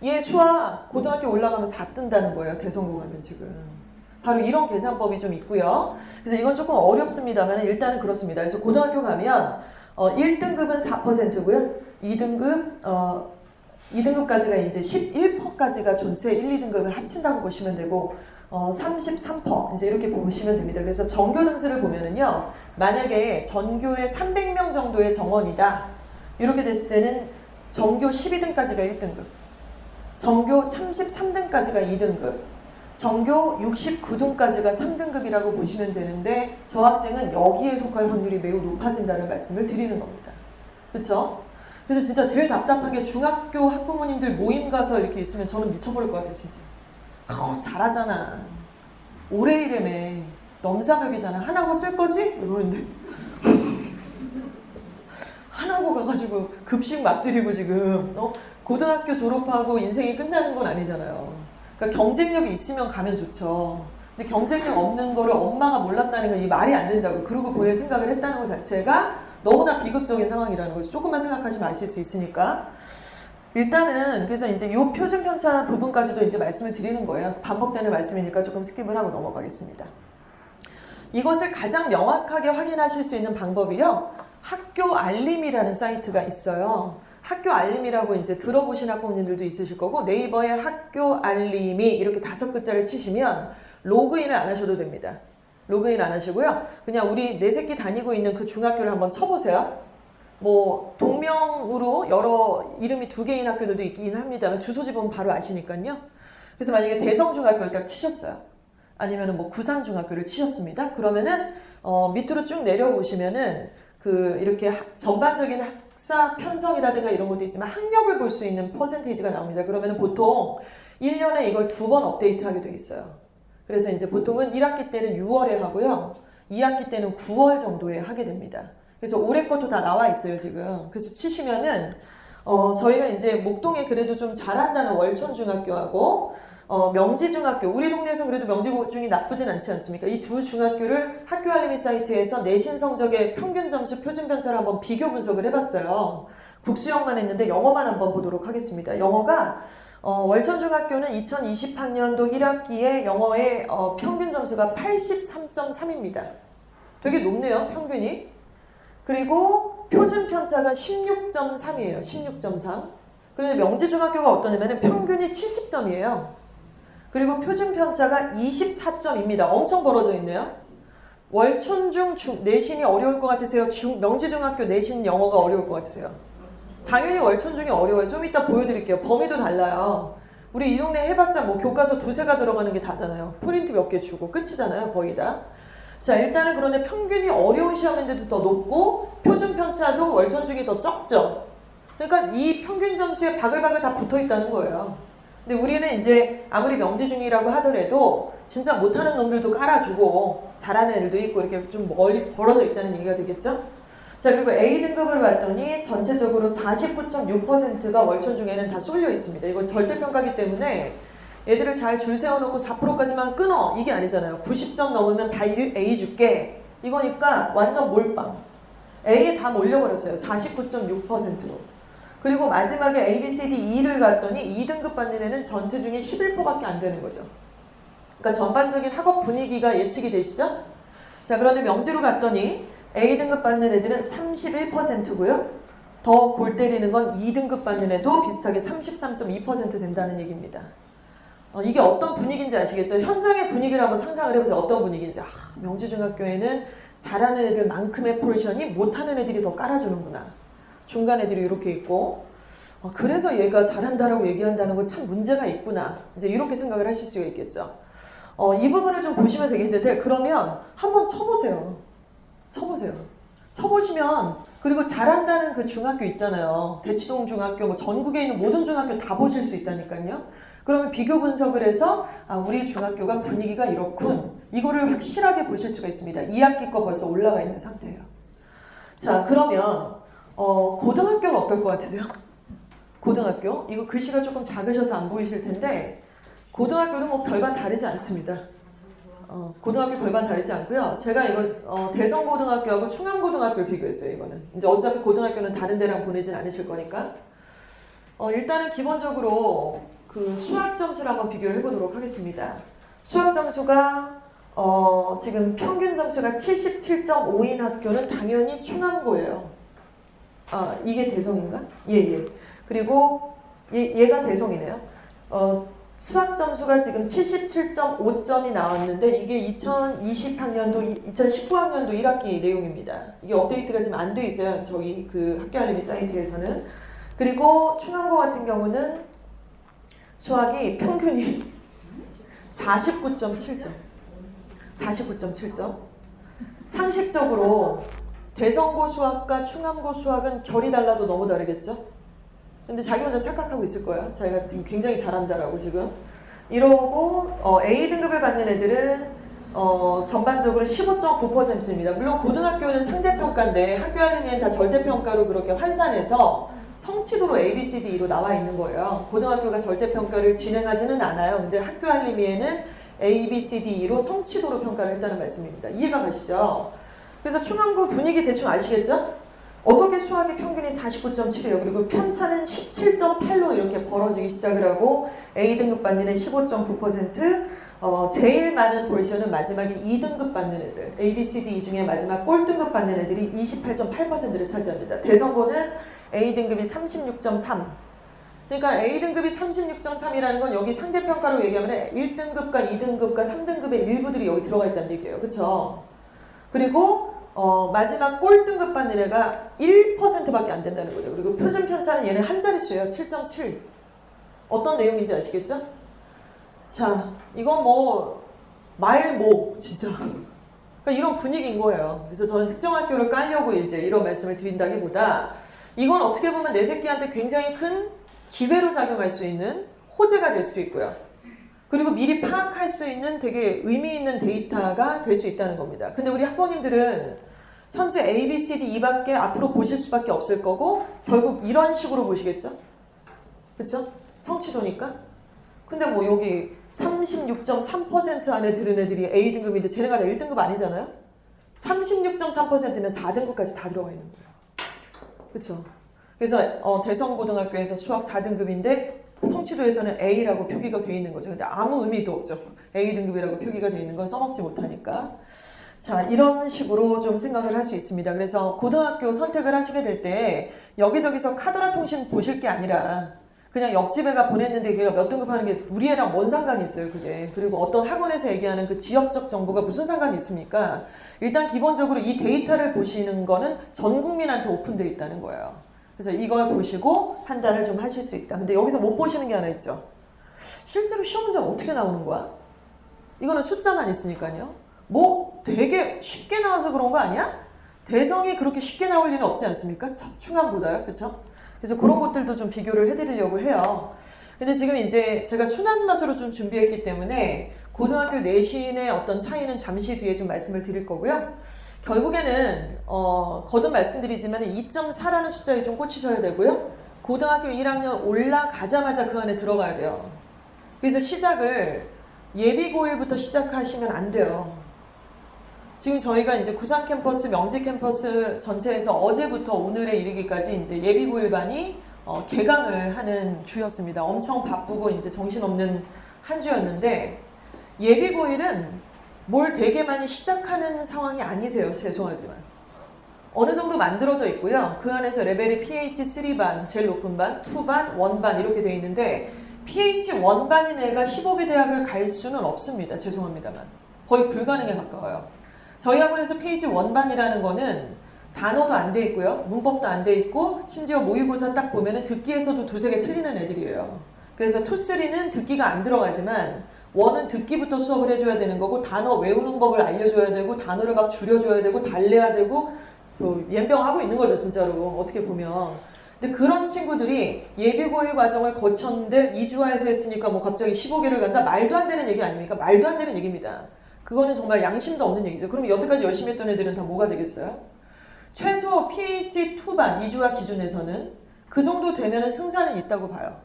얘 수학 고등학교 올라가면 4 뜬다는 거예요. 대성고 가면 지금. 바로 이런 계산법이 좀 있고요. 그래서 이건 조금 어렵습니다만 일단은 그렇습니다. 그래서 고등학교 가면 1등급은 4%고요. 2등급까지가 이제 11%까지가 전체 1, 2등급을 합친다고 보시면 되고 33% 이제 이렇게 보시면 됩니다. 그래서 전교 등수를 보면은요. 만약에 전교에 300명 정도의 정원이다. 이렇게 됐을 때는 전교 12등까지가 1등급. 전교 33등까지가 2등급. 전교 69등까지가 3등급이라고 보시면 되는데 저 학생은 여기에 속할 확률이 매우 높아진다는 말씀을 드리는 겁니다. 그렇죠? 그래서 진짜 제일 답답한 게 중학교 학부모님들 모임 가서 이렇게 있으면 저는 미쳐버릴 것 같아요. 진짜. 잘하잖아. 올해 이래매 넘사벽이잖아. 하나고 쓸 거지? 이러는데 하나고 가가지고 급식 맛들이고 지금 고등학교 졸업하고 인생이 끝나는 건 아니잖아요. 그러니까 경쟁력이 있으면 가면 좋죠. 근데 경쟁력 없는 거를 엄마가 몰랐다는 건 이 말이 안 된다고. 그러고 보낼 생각을 했다는 것 자체가 너무나 비극적인 상황이라는 거죠. 조금만 생각하시면 아실 수 있으니까. 일단은 그래서 이제 이 표준 편차 부분까지도 이제 말씀을 드리는 거예요. 반복되는 말씀이니까 조금 스킵을 하고 넘어가겠습니다. 이것을 가장 명확하게 확인하실 수 있는 방법이요. 학교 알림이라는 사이트가 있어요. 학교 알림이라고 이제 들어보신 학부모님들도 있으실 거고 네이버에 학교 알림이 이렇게 5글자를 치시면 로그인을 안 하셔도 됩니다. 로그인 안 하시고요. 그냥 우리 내 새끼 다니고 있는 그 중학교를 한번 쳐보세요. 뭐 동명으로 여러 이름이 2개인 학교들도 있긴 합니다만 주소지 보면 바로 아시니까요. 그래서 만약에 대성중학교를 딱 치셨어요. 아니면은 뭐 구산중학교를 치셨습니다. 그러면은 밑으로 쭉 내려보시면은 그 이렇게 전반적인 학사 편성이라든가 이런 것도 있지만 학력을 볼 수 있는 퍼센테이지가 나옵니다. 그러면은 보통 1년에 이걸 2번 업데이트하게 돼 있어요. 그래서 이제 보통은 1학기 때는 6월에 하고요. 2학기 때는 9월 정도에 하게 됩니다. 그래서 올해 것도 다 나와 있어요, 지금. 그래서 치시면은 저희가 이제 목동에 그래도 좀 잘한다는 월촌중학교하고 명지중학교, 우리 동네에서 그래도 명지중이 나쁘진 않지 않습니까? 이 두 중학교를 학교 알림이 사이트에서 내신 성적의 평균 점수 표준 편차를 한번 비교 분석을 해봤어요. 국수영만 했는데 영어만 한번 보도록 하겠습니다. 영어가 월천중학교는 2020학년도 1학기에 영어의 평균 점수가 83.3입니다. 되게 높네요, 평균이. 그리고 표준 편차가 16.3이에요. 16.3. 그런데 명지중학교가 어떠냐면 평균이 70점이에요. 그리고 표준 편차가 24점입니다. 엄청 벌어져 있네요. 월촌중 내신이 어려울 것 같으세요? 명지중학교 내신 영어가 어려울 것 같으세요? 당연히 월촌중이 어려워요. 좀 이따 보여드릴게요. 범위도 달라요. 우리 이 동네 해봤자 뭐 교과서 2~3가 들어가는 게 다잖아요. 프린트 몇 개 주고 끝이잖아요. 거의 다. 자, 일단은 그런데 평균이 어려운 시험인데도 더 높고 표준 편차도 월촌중이 더 적죠. 그러니까 이 평균 점수에 바글바글 다 붙어 있다는 거예요. 근데 우리는 이제 아무리 명지중이라고 하더라도 진짜 못하는 놈들도 깔아주고 잘하는 애들도 있고 이렇게 좀 멀리 벌어져 있다는 얘기가 되겠죠? 자, 그리고 A등급을 봤더니 전체적으로 49.6%가 월촌중에는 다 쏠려 있습니다. 이건 절대평가기 때문에 애들을 잘 줄 세워놓고 4%까지만 끊어 이게 아니잖아요. 90점 넘으면 다 A 줄게 이거니까 완전 몰빵. A에 다 몰려버렸어요. 49.6%로. 그리고 마지막에 A, B, C, D, E를 갔더니 2등급 받는 애는 전체 중에 11%밖에 안 되는 거죠. 그러니까 전반적인 학업 분위기가 예측이 되시죠? 자, 그런데 명지로 갔더니 A등급 받는 애들은 31%고요. 더 골 때리는 건 2등급 받는 애도 비슷하게 33.2% 된다는 얘기입니다. 이게 어떤 분위기인지 아시겠죠? 현장의 분위기를 한번 상상을 해보세요. 어떤 분위기인지. 명지중학교에는 잘하는 애들만큼의 포지션이 못하는 애들이 더 깔아주는구나. 중간 애들이 이렇게 있고 그래서 얘가 잘한다라고 얘기한다는 거 참 문제가 있구나. 이제 이렇게 생각을 하실 수가 있겠죠. 이 부분을 좀 보시면 되겠는데 그러면 한번 쳐보세요. 쳐보시면 그리고 잘한다는 그 중학교 있잖아요. 대치동 중학교, 뭐 전국에 있는 모든 중학교 다 보실 수 있다니까요. 그러면 비교 분석을 해서 우리 중학교가 분위기가 이렇군. 이거를 확실하게 보실 수가 있습니다. 2학기 거 벌써 올라가 있는 상태예요. 자, 그러면 고등학교는 어떨 것 같으세요? 고등학교? 이거 글씨가 조금 작으셔서 안 보이실 텐데 고등학교는 뭐 별반 다르지 않습니다. 고등학교 별반 다르지 않고요. 제가 이거 대성고등학교하고 충암고등학교를 비교했어요. 이거는 이제 어차피 고등학교는 다른 데랑 보내진 않으실 거니까 일단은 기본적으로 그 수학 점수를 한번 비교를 해보도록 하겠습니다. 수학 점수가 지금 평균 점수가 77.5인 학교는 당연히 충암고예요. 이게 대성인가? 예. 그리고 얘가 대성이네요. 수학 점수가 지금 77.5점이 나왔는데 이게 2020학년도, 2019학년도 1학기 내용입니다. 이게 업데이트가 지금 안 돼 있어요. 저희 그 학교 알림이 사이트에서는. 그리고 충암고 같은 경우는 수학이 평균이 49.7점. 상식적으로 대성고 수학과 충암고 수학은 결이 달라도 너무 다르겠죠? 근데 자기 혼자 착각하고 있을 거예요. 자기가 굉장히 잘한다라고 지금. 이러고 A등급을 받는 애들은 전반적으로 15.9%입니다. 물론 고등학교는 상대평가인데 학교 알림에는 다 절대평가로 그렇게 환산해서 성취도로 A, B, C, D, E로 나와 있는 거예요. 고등학교가 절대평가를 진행하지는 않아요. 근데 학교 알림에는 A, B, C, D, E로 성취도로 평가를 했다는 말씀입니다. 이해가 가시죠? 그래서 충암고 분위기 대충 아시겠죠? 어떻게 수학의 평균이 49.7이에요. 그리고 편차는 17.8로 이렇게 벌어지기 시작을 하고 A등급 받는 애 15.9%, 제일 많은 포지션은 마지막에 2등급 받는 애들, A, B, C, D 중에 마지막 꼴등급 받는 애들이 28.8%를 차지합니다. 대성고는 A등급이 36.3. 그러니까 A등급이 36.3이라는 건 여기 상대평가로 얘기하면 1등급과 2등급과 3등급의 일부들이 여기 들어가 있다는 얘기예요. 그쵸? 그리고 마지막 꼴등급 받는 애가 1%밖에 안 된다는 거죠. 그리고 표준 편차는 얘는 한 자릿수예요. 7.7. 어떤 내용인지 아시겠죠? 자, 이건 뭐 진짜. 그러니까 이런 분위기인 거예요. 그래서 저는 특정 학교를 깔려고 이제 이런 말씀을 드린다기보다 이건 어떻게 보면 내 새끼한테 굉장히 큰 기회로 작용할 수 있는 호재가 될 수도 있고요. 그리고 미리 파악할 수 있는 되게 의미 있는 데이터가 될 수 있다는 겁니다. 근데 우리 학부모님들은 현재 A, B, C, D, E밖에 앞으로 보실 수밖에 없을 거고 결국 이런 식으로 보시겠죠? 그쵸? 성취도니까. 근데 뭐 여기 36.3% 안에 들은 애들이 A등급인데 쟤네가 다 1등급 아니잖아요? 36.3%면 4등급까지 다 들어가 있는 거예요. 그쵸? 그래서 대성고등학교에서 수학 4등급인데 성취도에서는 A라고 표기가 되어 있는 거죠. 근데 아무 의미도 없죠. A등급이라고 표기가 되어 있는 건 써먹지 못하니까. 자, 이런 식으로 좀 생각을 할 수 있습니다. 그래서 고등학교 선택을 하시게 될 때 여기저기서 카더라 통신 보실 게 아니라 그냥 옆집 애가 보냈는데 걔가 몇 등급 하는 게 우리 애랑 뭔 상관이 있어요, 그게. 그리고 어떤 학원에서 얘기하는 그 지역적 정보가 무슨 상관이 있습니까? 일단 기본적으로 이 데이터를 보시는 거는 전 국민한테 오픈되어 있다는 거예요. 그래서 이걸 보시고 판단을 좀 하실 수 있다. 근데 여기서 못 보시는 게 하나 있죠. 실제로 시험 문제가 어떻게 나오는 거야? 이거는 숫자만 있으니까요. 뭐 되게 쉽게 나와서 그런 거 아니야? 대성이 그렇게 쉽게 나올 리는 없지 않습니까? 충암보다요. 그렇죠? 그래서 그런 것들도 좀 비교를 해드리려고 해요. 근데 지금 이제 제가 순한 맛으로 좀 준비했기 때문에 고등학교 내신의 어떤 차이는 잠시 뒤에 좀 말씀을 드릴 거고요. 결국에는 거듭 말씀드리지만 2.4라는 숫자에 좀 꽂히셔야 되고요. 고등학교 1학년 올라가자마자 그 안에 들어가야 돼요. 그래서 시작을 예비고1부터 시작하시면 안 돼요. 지금 저희가 이제 구상 캠퍼스, 명지 캠퍼스 전체에서 어제부터 오늘에 이르기까지 이제 예비고1반이 개강을 하는 주였습니다. 엄청 바쁘고 이제 정신없는 한 주였는데 예비고일은 뭘 되게 많이 시작하는 상황이 아니세요. 죄송하지만. 어느 정도 만들어져 있고요. 그 안에서 레벨이 PH 3반, 제일 높은 반, 2반, 1반 이렇게 되어 있는데 PH 1반인 애가 15개 대학을 갈 수는 없습니다. 죄송합니다만. 거의 불가능에 가까워요. 저희 학원에서 PH 1반이라는 거는 단어도 안 돼 있고요. 문법도 안 돼 있고 심지어 모의고사 딱 보면은 듣기에서도 두세 개 틀리는 애들이에요. 그래서 2, 3는 듣기가 안 들어가지만 1은 듣기부터 수업을 해줘야 되는 거고 단어 외우는 법을 알려줘야 되고 단어를 막 줄여줘야 되고 달래야 되고 연병하고 있는 거죠. 진짜로 어떻게 보면. 근데 그런 친구들이 예비고일 과정을 거쳤는데 2주화해서 했으니까 뭐 갑자기 15개를 간다? 말도 안 되는 얘기 아닙니까? 말도 안 되는 얘기입니다. 그거는 정말 양심도 없는 얘기죠. 그럼 여태까지 열심히 했던 애들은 다 뭐가 되겠어요? 최소 PH 2반 2주화 기준에서는 그 정도 되면 승산은 있다고 봐요.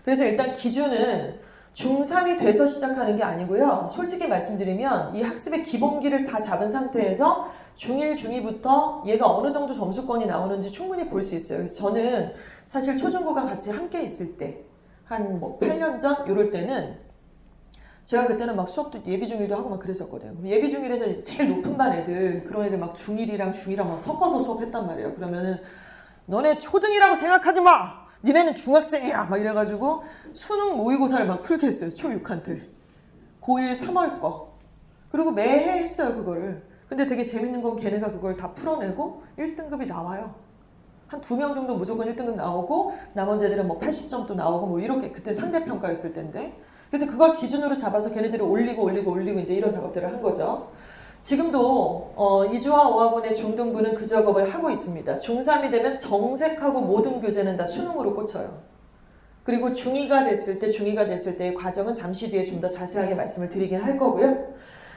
그래서 일단 기준은 중3이 돼서 시작하는 게 아니고요. 솔직히 말씀드리면 이 학습의 기본기를 다 잡은 상태에서 중1, 중2부터 얘가 어느 정도 점수권이 나오는지 충분히 볼 수 있어요. 그래서 저는 사실 초중고가 같이 함께 있을 때, 한 뭐 8년 전 이럴 때는 제가 그때는 막 수업도 예비 중1도 하고 막 그랬었거든요. 예비 중1에서 이제 제일 높은 반 애들, 그런 애들 막 중1이랑 중2랑 막 섞어서 수업했단 말이에요. 그러면은 너네 초등이라고 생각하지 마! 니네는 중학생이야! 막 이래가지고 수능 모의고사를 막 풀게 했어요. 초6한테. 고1 3월 거. 그리고 매해 했어요, 그거를. 근데 되게 재밌는 건 걔네가 그걸 다 풀어내고 1등급이 나와요. 한 2명 정도 무조건 1등급 나오고 나머지 애들은 뭐 80점도 나오고 뭐 이렇게 그때 상대평가였을 텐데 그래서 그걸 기준으로 잡아서 걔네들을 올리고 이제 이런 작업들을 한 거죠. 지금도 이주화 5학원의 중등부는 그 작업을 하고 있습니다. 중3이 되면 정색하고 모든 교재는 다 수능으로 꽂혀요. 그리고 중2가 됐을 때의 과정은 잠시 뒤에 좀 더 자세하게 말씀을 드리긴 할 거고요.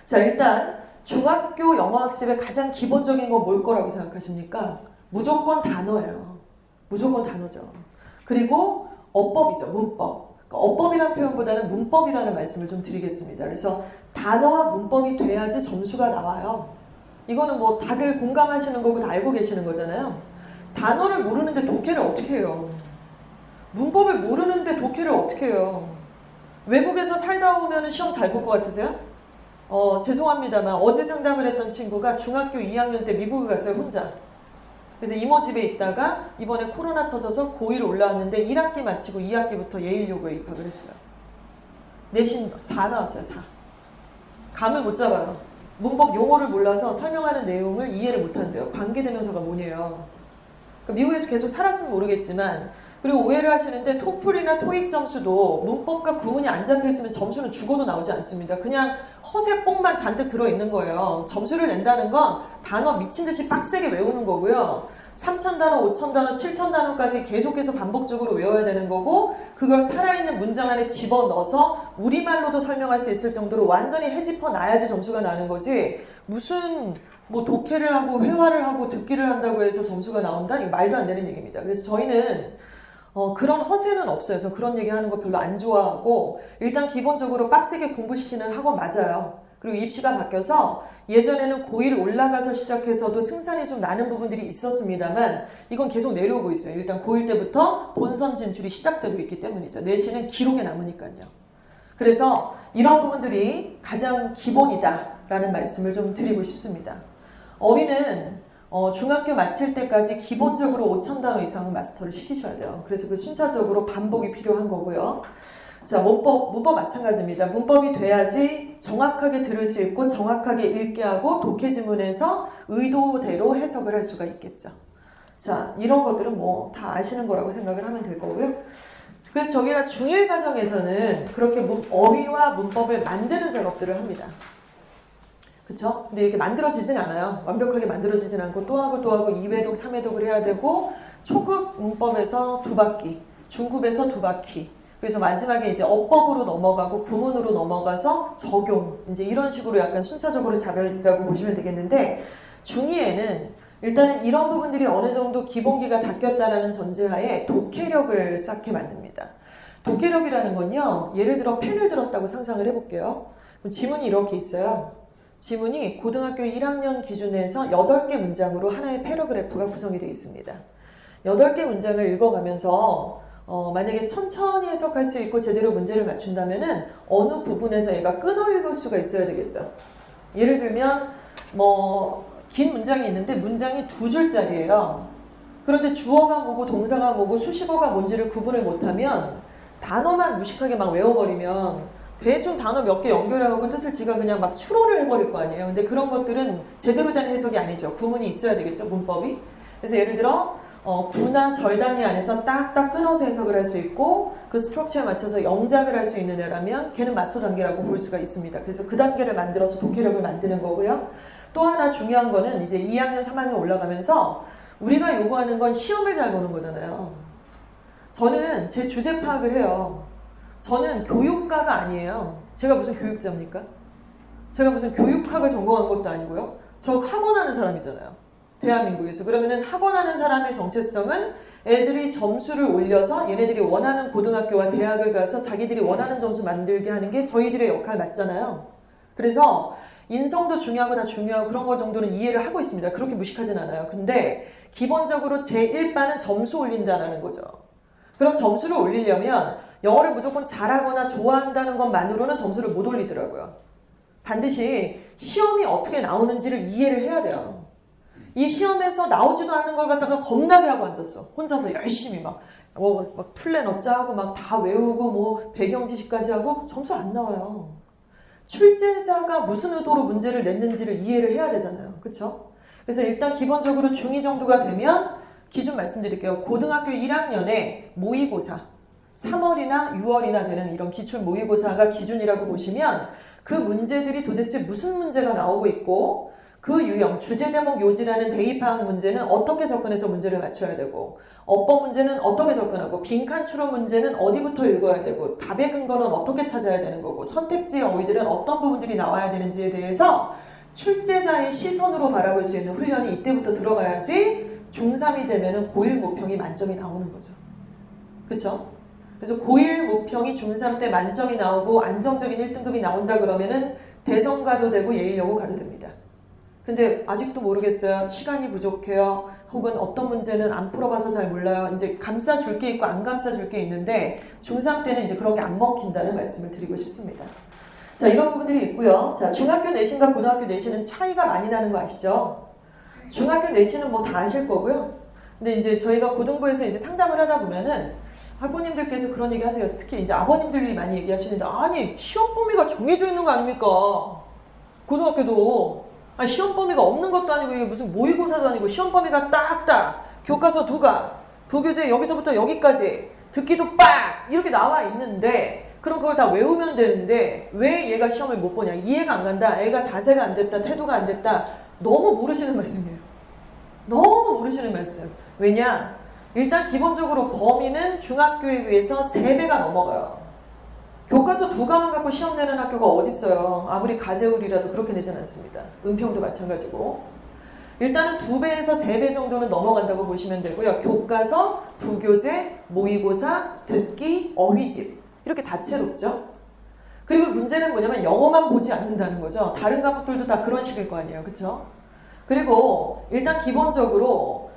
자, 일단 중학교 영어학습의 가장 기본적인 건 뭘 거라고 생각하십니까? 무조건 단어예요. 무조건 단어죠. 그리고 어법이죠. 문법. 그러니까 어법이라는 표현보다는 문법이라는 말씀을 좀 드리겠습니다. 그래서 단어와 문법이 돼야지 점수가 나와요. 이거는 뭐 다들 공감하시는 거고 다 알고 계시는 거잖아요. 단어를 모르는데 독해를 어떻게 해요? 문법을 모르는데 독해를 어떻게 해요? 외국에서 살다 오면 시험 잘 볼 것 같으세요? 죄송합니다만 어제 상담을 했던 친구가 중학교 2학년 때 미국에 갔어요. 혼자. 그래서 이모 집에 있다가 이번에 코로나 터져서 고1 올라왔는데 1학기 마치고 2학기부터 예일여고에 입학을 했어요. 내신 4 나왔어요. 4. 감을 못 잡아요. 문법 용어를 몰라서 설명하는 내용을 이해를 못한대요. 관계대명사가 뭐냐요. 그러니까 미국에서 계속 살았으면 모르겠지만 그리고 오해를 하시는데 토플이나 토익 점수도 문법과 구문이 안 잡혀있으면 점수는 죽어도 나오지 않습니다. 그냥 허세뽕만 잔뜩 들어있는 거예요. 점수를 낸다는 건 단어 미친듯이 빡세게 외우는 거고요. 3,000단어, 5,000단어, 7,000단어까지 계속해서 반복적으로 외워야 되는 거고 그걸 살아있는 문장 안에 집어넣어서 우리말로도 설명할 수 있을 정도로 완전히 헤집어 놔야지 점수가 나는 거지 무슨 뭐 독해를 하고 회화를 하고 듣기를 한다고 해서 점수가 나온다? 이거 말도 안 되는 얘기입니다. 그래서 저희는 그런 허세는 없어요. 저 그런 얘기 하는 거 별로 안 좋아하고 일단 기본적으로 빡세게 공부시키는 학원 맞아요. 그리고 입시가 바뀌어서 예전에는 고1 올라가서 시작해서도 승산이 좀 나는 부분들이 있었습니다만 이건 계속 내려오고 있어요. 일단 고1 때부터 본선 진출이 시작되고 있기 때문이죠. 내신은 기록에 남으니까요. 그래서 이런 부분들이 가장 기본이다라는 말씀을 좀 드리고 싶습니다. 어휘는 중학교 마칠 때까지 기본적으로 5,000단어 이상은 마스터를 시키셔야 돼요. 그래서 그 순차적으로 반복이 필요한 거고요. 자, 문법 마찬가지입니다. 문법이 돼야지 정확하게 들을 수 있고 정확하게 읽게 하고 독해 지문에서 의도대로 해석을 할 수가 있겠죠. 자, 이런 것들은 뭐 다 아시는 거라고 생각을 하면 될 거고요. 그래서 저희가 중1 과정에서는 그렇게 어휘와 문법을 만드는 작업들을 합니다. 그쵸? 근데 이렇게 만들어지진 않아요. 완벽하게 만들어지진 않고 또 하고 2회독, 3회독을 해야 되고 초급 문법에서 2바퀴, 중급에서 2바퀴 그래서 마지막에 이제 어법으로 넘어가고 구문으로 넘어가서 적용 이제 이런 식으로 약간 순차적으로 잡혀있다고 보시면 되겠는데 중2에는 일단은 이런 부분들이 어느 정도 기본기가 닦였다라는 전제하에 독해력을 쌓게 만듭니다. 독해력이라는 건요. 예를 들어 펜을 들었다고 상상을 해볼게요. 그럼 지문이 이렇게 있어요. 지문이 고등학교 1학년 기준에서 8개 문장으로 하나의 패러그래프가 구성이 되어 있습니다. 8개 문장을 읽어가면서 만약에 천천히 해석할 수 있고 제대로 문제를 맞춘다면은 어느 부분에서 얘가 끊어 읽을 수가 있어야 되겠죠. 예를 들면 긴 문장이 있는데 문장이 2줄짜리예요. 그런데 주어가 뭐고 동사가 뭐고 수식어가 뭔지를 구분을 못하면 단어만 무식하게 막 외워버리면 대충 단어 몇 개 연결하고 뜻을 지가 그냥 막 추론을 해버릴 거 아니에요. 근데 그런 것들은 제대로 된 해석이 아니죠. 구문이 있어야 되겠죠, 문법이. 그래서 예를 들어 구나 절 단위 안에서 딱딱 끊어서 해석을 할 수 있고 그 스트럭처에 맞춰서 영작을 할 수 있는 애라면 걔는 마스터 단계라고 볼 수가 있습니다. 그래서 그 단계를 만들어서 독해력을 만드는 거고요. 또 하나 중요한 거는 이제 2학년, 3학년 올라가면서 우리가 요구하는 건 시험을 잘 보는 거잖아요. 저는 제 주제 파악을 해요. 저는 교육가가 아니에요. 제가 무슨 교육자입니까? 제가 무슨 교육학을 전공한 것도 아니고요. 저 학원하는 사람이잖아요. 대한민국에서. 그러면은 학원하는 사람의 정체성은 애들이 점수를 올려서 얘네들이 원하는 고등학교와 대학을 가서 자기들이 원하는 점수 만들게 하는 게 저희들의 역할 맞잖아요. 그래서 인성도 중요하고 다 중요하고 그런 거 정도는 이해를 하고 있습니다. 그렇게 무식하진 않아요. 근데 기본적으로 제1바는 점수 올린다는 거죠. 그럼 점수를 올리려면 영어를 무조건 잘하거나 좋아한다는 것만으로는 점수를 못 올리더라고요. 반드시 시험이 어떻게 나오는지를 이해를 해야 돼요. 이 시험에서 나오지도 않는 걸 갖다가 겁나게 하고 앉았어. 혼자서 열심히 막 플랜 짜고 막 다 외우고 배경 지식까지 하고 점수 안 나와요. 출제자가 무슨 의도로 문제를 냈는지를 이해를 해야 되잖아요. 그렇죠? 그래서 일단 기본적으로 중2 정도가 되면 기준 말씀드릴게요. 고등학교 1학년에 모의고사 3월이나 6월이나 되는 이런 기출 모의고사가 기준이라고 보시면 그 문제들이 도대체 무슨 문제가 나오고 있고 그 유형, 주제 제목 요지라는 대입 파악 문제는 어떻게 접근해서 문제를 맞춰야 되고 어법 문제는 어떻게 접근하고 빈칸 추론 문제는 어디부터 읽어야 되고 답의 근거는 어떻게 찾아야 되는 거고 선택지의 어휘들은 어떤 부분들이 나와야 되는지에 대해서 출제자의 시선으로 바라볼 수 있는 훈련이 이때부터 들어가야지 중3이 되면은 고1 모평이 만점이 나오는 거죠. 그쵸? 그래서 고1 모평이 중3 때 만점이 나오고 안정적인 1등급이 나온다 그러면은 대성가도 되고 예일여고 가도 됩니다. 근데 아직도 모르겠어요. 시간이 부족해요. 혹은 어떤 문제는 안 풀어봐서 잘 몰라요. 이제 감싸줄 게 있고 안 감싸줄 게 있는데 중3 때는 이제 그런 게 안 먹힌다는 말씀을 드리고 싶습니다. 자, 이런 부분들이 있고요. 자, 중학교 내신과 고등학교 내신은 차이가 많이 나는 거 아시죠? 중학교 내신은 뭐 다 아실 거고요. 근데 이제 저희가 고등부에서 이제 상담을 하다 보면은 학부모님들께서 그런 얘기 하세요. 특히 이제 아버님들이 많이 얘기하시는데 아니 시험 범위가 정해져 있는 거 아닙니까? 고등학교도 아니 시험 범위가 없는 것도 아니고 이게 무슨 모의고사도 아니고 시험 범위가 딱딱 교과서 2가 부교재 여기서부터 여기까지 듣기도 빡 이렇게 나와 있는데 그럼 그걸 다 외우면 되는데 왜 얘가 시험을 못 보냐? 이해가 안 간다. 애가 자세가 안 됐다. 태도가 안 됐다. 너무 모르시는 말씀이에요. 너무 모르시는 말씀. 왜냐? 일단 기본적으로 범위는 중학교에 비해서 3배가 넘어가요. 교과서 2과만 갖고 시험 내는 학교가 어딨어요. 아무리 가재울이라도 그렇게 내진 않습니다. 은평도 마찬가지고. 일단은 2배에서 3배 정도는 넘어간다고 보시면 되고요. 교과서, 부교재, 모의고사, 듣기, 어휘집 이렇게 다채롭죠. 그리고 문제는 뭐냐면 영어만 보지 않는다는 거죠. 다른 과목들도 다 그런 식일 거 아니에요. 그쵸? 그리고 일단 기본적으로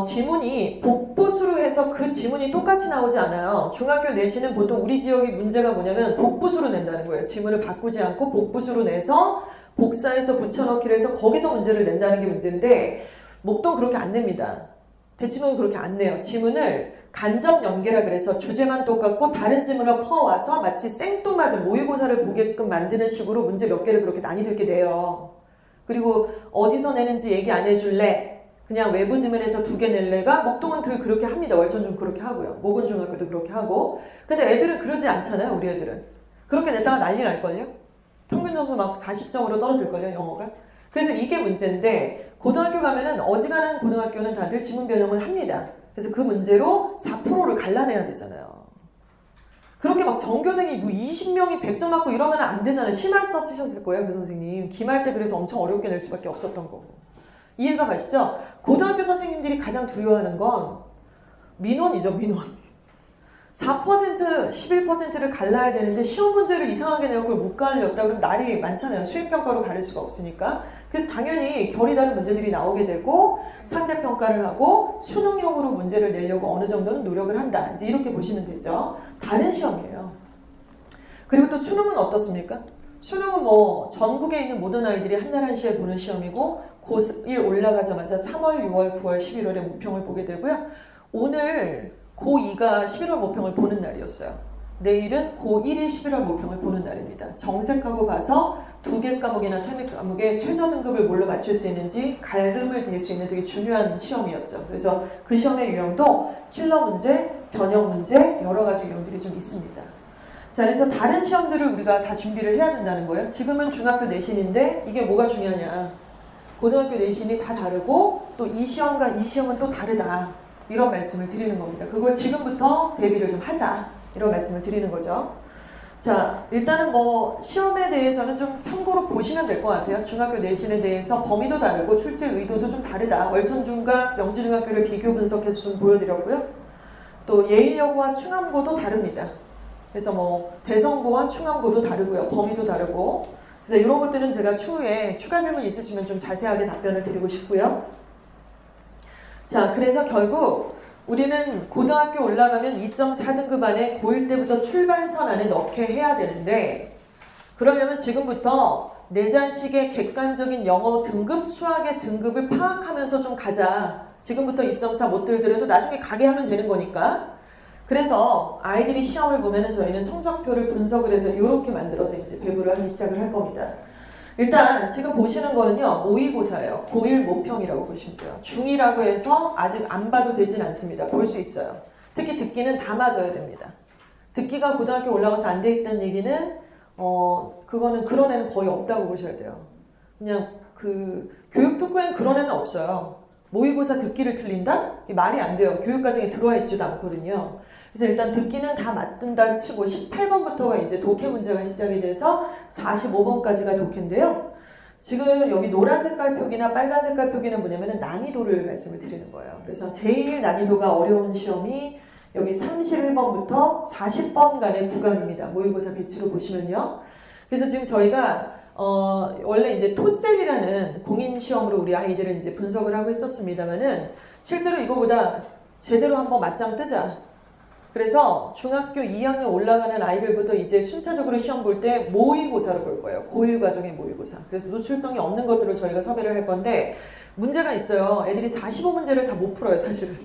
지문이 복부수로 해서 그 지문이 똑같이 나오지 않아요. 중학교 내신은 보통 우리 지역의 문제가 뭐냐면 복부수로 낸다는 거예요. 지문을 바꾸지 않고 복부수로 내서 복사해서 붙여넣기를 해서 거기서 문제를 낸다는 게 문제인데 목동 그렇게 안 냅니다. 대치동은 그렇게 안 내요. 지문을 간접 연계라 그래서 주제만 똑같고 다른 지문을 퍼와서 마치 생뚱맞은 모의고사를 보게끔 만드는 식으로 문제 몇 개를 그렇게 난이도 있게 내요. 그리고 어디서 내는지 얘기 안 해줄래? 그냥 외부 지문에서 2개 낼래가? 목동은 늘 그렇게 합니다. 월천중 그렇게 하고요. 모근중학교도 그렇게 하고. 근데 애들은 그러지 않잖아요. 우리 애들은. 그렇게 냈다가 난리 날걸요? 평균 점수 막 40점으로 떨어질걸요. 영어가. 그래서 이게 문제인데 고등학교 가면은 어지간한 고등학교는 다들 지문 변형을 합니다. 그래서 그 문제로 4%를 갈라내야 되잖아요. 그렇게 막 전교생이 뭐 20명이 100점 맞고 이러면 안 되잖아요. 심할서 쓰셨을 거예요, 그 선생님. 기말 때 그래서 엄청 어렵게 낼 수밖에 없었던 거고. 이해가 가시죠? 고등학교 선생님들이 가장 두려워하는 건 민원이죠, 민원. 4%, 11%를 갈라야 되는데 시험 문제를 이상하게 내고 그걸 못 갈렸다 그러면 날이 많잖아요. 수행평가로 가릴 수가 없으니까. 그래서 당연히 결이 다른 문제들이 나오게 되고 상대평가를 하고 수능형으로 문제를 내려고 어느 정도는 노력을 한다. 이제 이렇게 보시면 되죠. 다른 시험이에요. 그리고 또 수능은 어떻습니까? 수능은 뭐 전국에 있는 모든 아이들이 한날 한시에 보는 시험이고 고1 올라가자마자 3월, 6월, 9월, 11월에 모평을 보게 되고요. 오늘 고2가 11월 모평을 보는 날이었어요. 내일은 고1이 11월 모평을 보는 날입니다. 정색하고 봐서 2개 과목이나 3개 과목에 최저 등급을 뭘로 맞출 수 있는지 갈름을 댈 수 있는 되게 중요한 시험이었죠. 그래서 그 시험의 유형도 킬러 문제, 변형 문제 여러 가지 유형들이 좀 있습니다. 자, 그래서 다른 시험들을 우리가 다 준비를 해야 된다는 거예요. 지금은 중학교 내신인데 이게 뭐가 중요하냐. 고등학교 내신이 다 다르고 또 이 시험과 이 시험은 또 다르다. 이런 말씀을 드리는 겁니다. 그걸 지금부터 대비를 좀 하자. 이런 말씀을 드리는 거죠. 자, 일단은 뭐 시험에 대해서는 좀 참고로 보시면 될 것 같아요. 중학교 내신에 대해서 범위도 다르고 출제 의도도 좀 다르다. 월천중과 명지중학교를 비교 분석해서 좀 보여드렸고요. 또 예일여고와 충암고도 다릅니다. 그래서 뭐 대성고와 충암고도 다르고요. 범위도 다르고. 그래서 이런 것들은 제가 추후에 추가 질문 있으시면 좀 자세하게 답변을 드리고 싶고요. 자, 그래서 결국 우리는 고등학교 올라가면 2.4등급 안에 고1 때부터 출발선 안에 넣게 해야 되는데 그러려면 지금부터 내 자식의 객관적인 영어 등급, 수학의 등급을 파악하면서 좀 가자. 지금부터 2.4 못 들더라도 나중에 가게 하면 되는 거니까. 그래서 아이들이 시험을 보면은 저희는 성적표를 분석을 해서 이렇게 만들어서 이제 배부를 하기 시작을 할 겁니다. 일단 지금 보시는 거는요. 모의고사예요. 고1 모평이라고 보시면 돼요. 중2라고 해서 아직 안 봐도 되진 않습니다. 볼 수 있어요. 특히 듣기는 다 맞아야 됩니다. 듣기가 고등학교 올라가서 안 돼 있다는 얘기는 그거는 그런 애는 거의 없다고 보셔야 돼요. 그냥 그 교육특구에는 그런 애는 없어요. 모의고사 듣기를 틀린다? 이 말이 안 돼요. 교육과정에 들어와 있지도 않거든요. 그래서 일단 듣기는 다 맞든다 치고 18번부터가 이제 독해 문제가 시작이 돼서 45번까지가 독해인데요. 지금 여기 노란 색깔 표기나 빨간 색깔 표기는 뭐냐면은 난이도를 말씀을 드리는 거예요. 그래서 제일 난이도가 어려운 시험이 여기 31번부터 40번간의 구간입니다. 모의고사 배치로 보시면요. 그래서 지금 저희가 원래 이제 토셀이라는 공인 시험으로 우리 아이들을 이제 분석을 하고 있었습니다만은 실제로 이거보다 제대로 한번 맞짱 뜨자. 그래서 중학교 2학년 올라가는 아이들부터 이제 순차적으로 시험 볼 때 모의고사로 볼 거예요. 고1 과정의 모의고사. 그래서 노출성이 없는 것들을 저희가 섭외를 할 건데 문제가 있어요. 애들이 45문제를 다 못 풀어요, 사실은.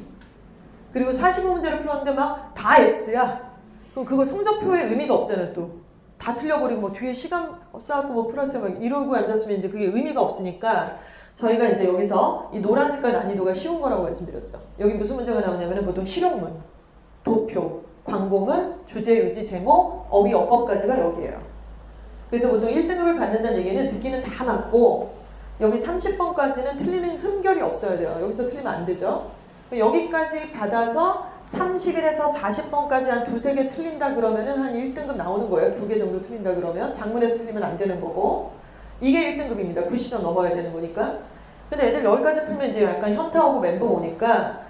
그리고 45문제를 풀었는데 막 다 X야. 그럼 그거 성적표에 의미가 없잖아요, 또. 다 틀려버리고 뭐 뒤에 시간 쌓았고 뭐 플러스 막 이러고 앉았으면 이제 그게 의미가 없으니까 저희가 이제 여기서 이 노란 색깔 난이도가 쉬운 거라고 말씀드렸죠. 여기 무슨 문제가 나오냐면 보통 실용문, 도표, 광고문, 주제, 요지, 제목, 어휘, 어법까지가 여기에요. 그래서 보통 1등급을 받는다는 얘기는 듣기는 다 맞고 여기 30번까지는 틀리는 흠결이 없어야 돼요. 여기서 틀리면 안 되죠. 여기까지 받아서 30일에서 40번까지 한 두세 개 틀린다 그러면은 한 1등급 나오는 거예요. 2개 정도 틀린다 그러면 장문에서 틀리면 안 되는 거고 이게 1등급입니다. 90점 넘어야 되는 거니까. 근데 애들 여기까지 풀면 이제 약간 현타오고 멘붕 오니까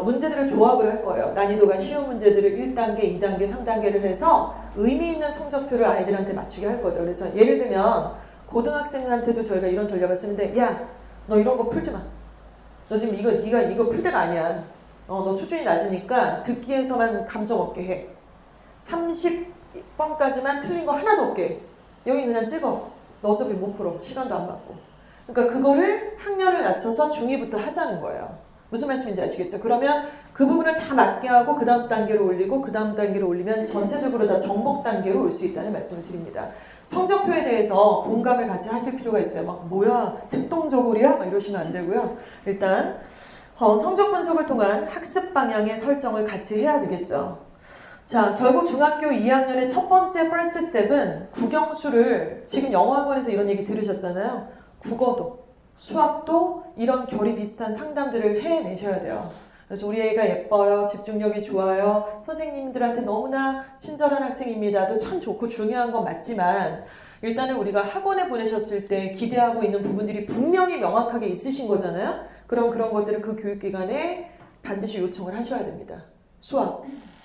문제들을 조합을 할 거예요. 난이도가 쉬운 문제들을 1단계, 2단계, 3단계를 해서 의미 있는 성적표를 아이들한테 맞추게 할 거죠. 그래서 예를 들면 고등학생한테도 저희가 이런 전략을 쓰는데 야, 너 이런 거 풀지 마. 너 지금 네가 이거 풀 때가 아니야. 너 수준이 낮으니까 듣기에서만 감점 없게 해. 30번까지만 틀린 거 하나도 없게 해. 여기 그냥 찍어. 너 어차피 못 풀어. 시간도 안 맞고. 그러니까 그거를 학년을 낮춰서 중2부터 하자는 거예요. 무슨 말씀인지 아시겠죠? 그러면 그 부분을 다 맞게 하고 그 다음 단계로 올리고 그 다음 단계로 올리면 전체적으로 다 정복 단계로 올 수 있다는 말씀을 드립니다. 성적표에 대해서 공감을 같이 하실 필요가 있어요. 막 뭐야 색동저고리야? 막 이러시면 안 되고요. 일단 성적 분석을 통한 학습 방향의 설정을 같이 해야 되겠죠. 자, 결국 중학교 2학년의 첫 번째 퍼스트 스텝은 국영수를 지금 영어학원에서 이런 얘기 들으셨잖아요. 국어도 수학도 이런 결이 비슷한 상담들을 해내셔야 돼요. 그래서 우리 애가 예뻐요. 집중력이 좋아요. 선생님들한테 너무나 친절한 학생입니다도 참 좋고 중요한 건 맞지만 일단은 우리가 학원에 보내셨을 때 기대하고 있는 부분들이 분명히 명확하게 있으신 거잖아요. 그럼 그런 것들을 그 교육기관에 반드시 요청을 하셔야 됩니다. 수학,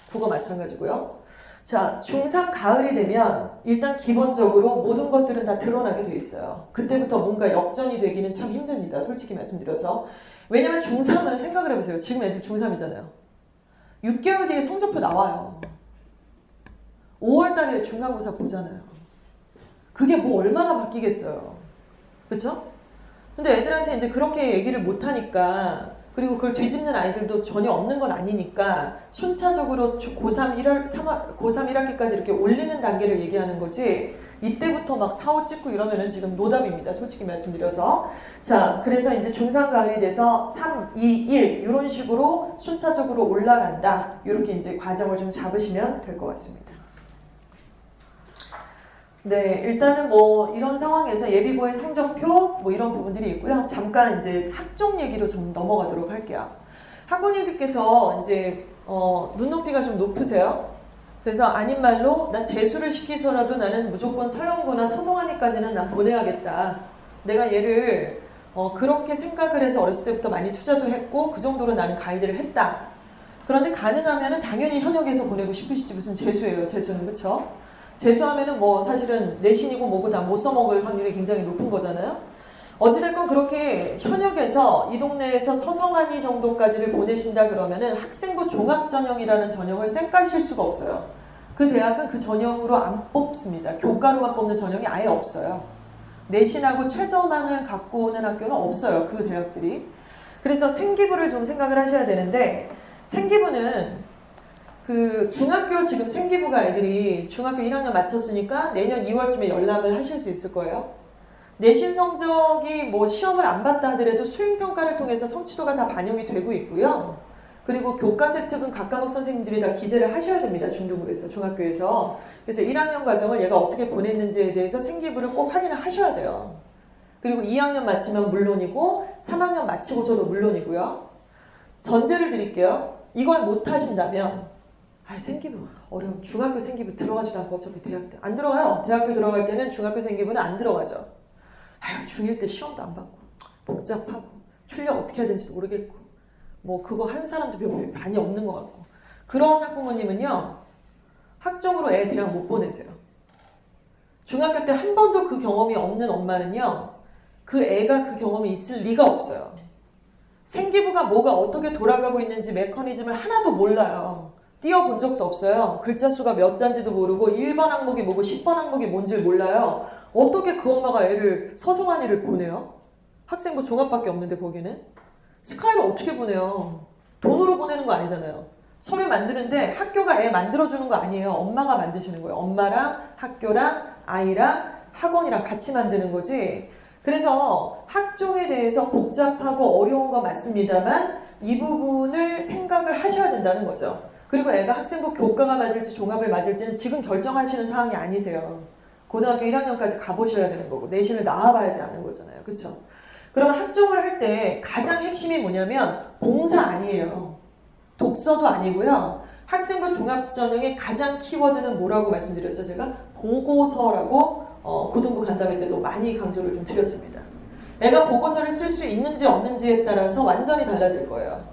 국어 마찬가지고요. 자, 중3 가을이 되면 일단 기본적으로 모든 것들은 다 드러나게 돼 있어요. 그때부터 뭔가 역전이 되기는 참 힘듭니다. 솔직히 말씀드려서. 왜냐면 중3은 생각을 해보세요. 지금 애들 중3이잖아요. 6개월 뒤에 성적표 나와요. 5월 달에 중간고사 보잖아요. 그게 뭐 얼마나 바뀌겠어요. 그쵸? 근데 애들한테 이제 그렇게 얘기를 못하니까, 그리고 그걸 뒤집는 아이들도 전혀 없는 건 아니니까 순차적으로 고3 1학기까지 이렇게 올리는 단계를 얘기하는 거지, 이때부터 막 사후 찍고 이러면은 지금 노답입니다. 솔직히 말씀드려서. 자, 그래서 이제 중3 가을이 돼서 3, 2, 1 이런 식으로 순차적으로 올라간다. 이렇게 이제 과정을 좀 잡으시면 될 것 같습니다. 네, 일단은 뭐 이런 상황에서 예비고의 성적표 뭐 이런 부분들이 있고요. 잠깐 이제 학종 얘기로 좀 넘어가도록 할게요. 학부모님들께서 이제 눈높이가 좀 높으세요. 그래서 아닌 말로 나 재수를 시키서라도 나는 무조건 서영구나 서성환이까지는 난 보내야겠다. 내가 얘를 그렇게 생각을 해서 어렸을 때부터 많이 투자도 했고 그 정도로 나는 가이드를 했다. 그런데 가능하면은 당연히 현역에서 보내고 싶으시지, 무슨 재수예요. 재수는. 그쵸? 재수하면은 뭐 사실은 내신이고 뭐고 다 못 써먹을 확률이 굉장히 높은 거잖아요. 어찌됐건 그렇게 현역에서 이 동네에서 서성환이 정도까지를 보내신다 그러면은 학생부 종합전형이라는 전형을 쌩까실 수가 없어요. 그 대학은 그 전형으로 안 뽑습니다. 교과로만 뽑는 전형이 아예 없어요. 내신하고 최저만을 갖고 오는 학교는 없어요. 그 대학들이. 그래서 생기부를 좀 생각을 하셔야 되는데, 생기부는 그 중학교 지금 생기부가 애들이 중학교 1학년 마쳤으니까 내년 2월쯤에 열람을 하실 수 있을 거예요. 내신 성적이 뭐 시험을 안 봤다 하더라도 수행평가를 통해서 성취도가 다 반영이 되고 있고요. 그리고 교과세 특은 각 과목 선생님들이 다 기재를 하셔야 됩니다. 중등부에서, 중학교에서. 그래서 1학년 과정을 얘가 어떻게 보냈는지에 대해서 생기부를 꼭 확인을 하셔야 돼요. 그리고 2학년 마치면 물론이고 3학년 마치고서도 물론이고요. 전제를 드릴게요. 이걸 못 하신다면 생기부 어려워. 중학교 생기부 들어가지도 않고 어차피 대학 때 안 들어가요. 대학교 들어갈 때는 중학교 생기부는 안 들어가죠. 중1 때 시험도 안 받고 복잡하고 출력 어떻게 해야 되는지도 모르겠고 뭐 그거 한 사람도 많이 없는 것 같고, 그런 학부모님은요 학종으로 애 대학 못 보내세요. 중학교 때 한 번도 그 경험이 없는 엄마는요 그 애가 그 경험이 있을 리가 없어요. 생기부가 뭐가 어떻게 돌아가고 있는지 메커니즘을 하나도 몰라요. 띄워본 적도 없어요. 글자 수가 몇 자인지도 모르고 1번 항목이 뭐고 10번 항목이 뭔지를 몰라요. 어떻게 그 엄마가 애를 서성환이를 보내요? 학생부 종합밖에 없는데 거기는? 스카이를 어떻게 보내요? 돈으로 보내는 거 아니잖아요. 서류 만드는데 학교가 애 만들어주는 거 아니에요. 엄마가 만드시는 거예요. 엄마랑 학교랑 아이랑 학원이랑 같이 만드는 거지. 그래서 학종에 대해서 복잡하고 어려운 건 맞습니다만 이 부분을 생각을 하셔야 된다는 거죠. 그리고 애가 학생부 교과가 맞을지 종합을 맞을지는 지금 결정하시는 상황이 아니세요. 고등학교 1학년까지 가보셔야 되는 거고 내신을 나와봐야지 아는 거잖아요. 그쵸? 그럼 학종을 할 때 가장 핵심이 뭐냐면 봉사 아니에요. 독서도 아니고요. 학생부 종합전형의 가장 키워드는 뭐라고 말씀드렸죠? 제가 보고서라고 고등부 간담회 때도 많이 강조를 좀 드렸습니다. 애가 보고서를 쓸 수 있는지 없는지에 따라서 완전히 달라질 거예요.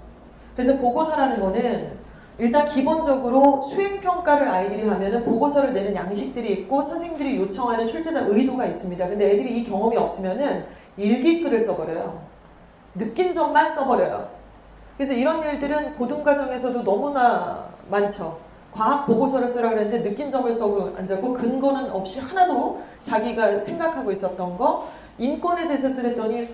그래서 보고서라는 거는 일단 기본적으로 수행평가를 아이들이 하면은 보고서를 내는 양식들이 있고 선생님들이 요청하는 출제자 의도가 있습니다. 근데 애들이 이 경험이 없으면은 일기글을 써버려요. 느낀 점만 써버려요. 그래서 이런 일들은 고등과정에서도 너무나 많죠. 과학 보고서를 쓰라 그랬는데 느낀 점을 써고 앉았고 근거는 없이 하나도 자기가 생각하고 있었던 거, 인권에 대해서 쓰랬더니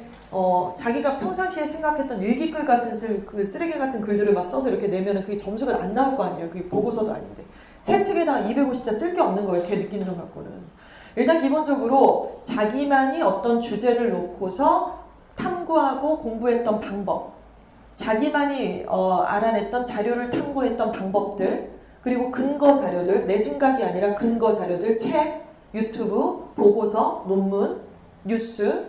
자기가 평상시에 생각했던 일기글 같은 그 쓰레기 같은 글들을 막 써서 이렇게 내면은 그게 점수가 안 나올 거 아니에요. 그게 보고서도 아닌데. 세특에다가 250자 쓸 게 없는 거예요. 걔 느끼는 점 갖고는. 일단 기본적으로 자기만이 어떤 주제를 놓고서 탐구하고 공부했던 방법, 자기만이 알아냈던 자료를 탐구했던 방법들, 그리고 근거 자료들, 내 생각이 아니라 근거 자료들, 책, 유튜브, 보고서, 논문, 뉴스,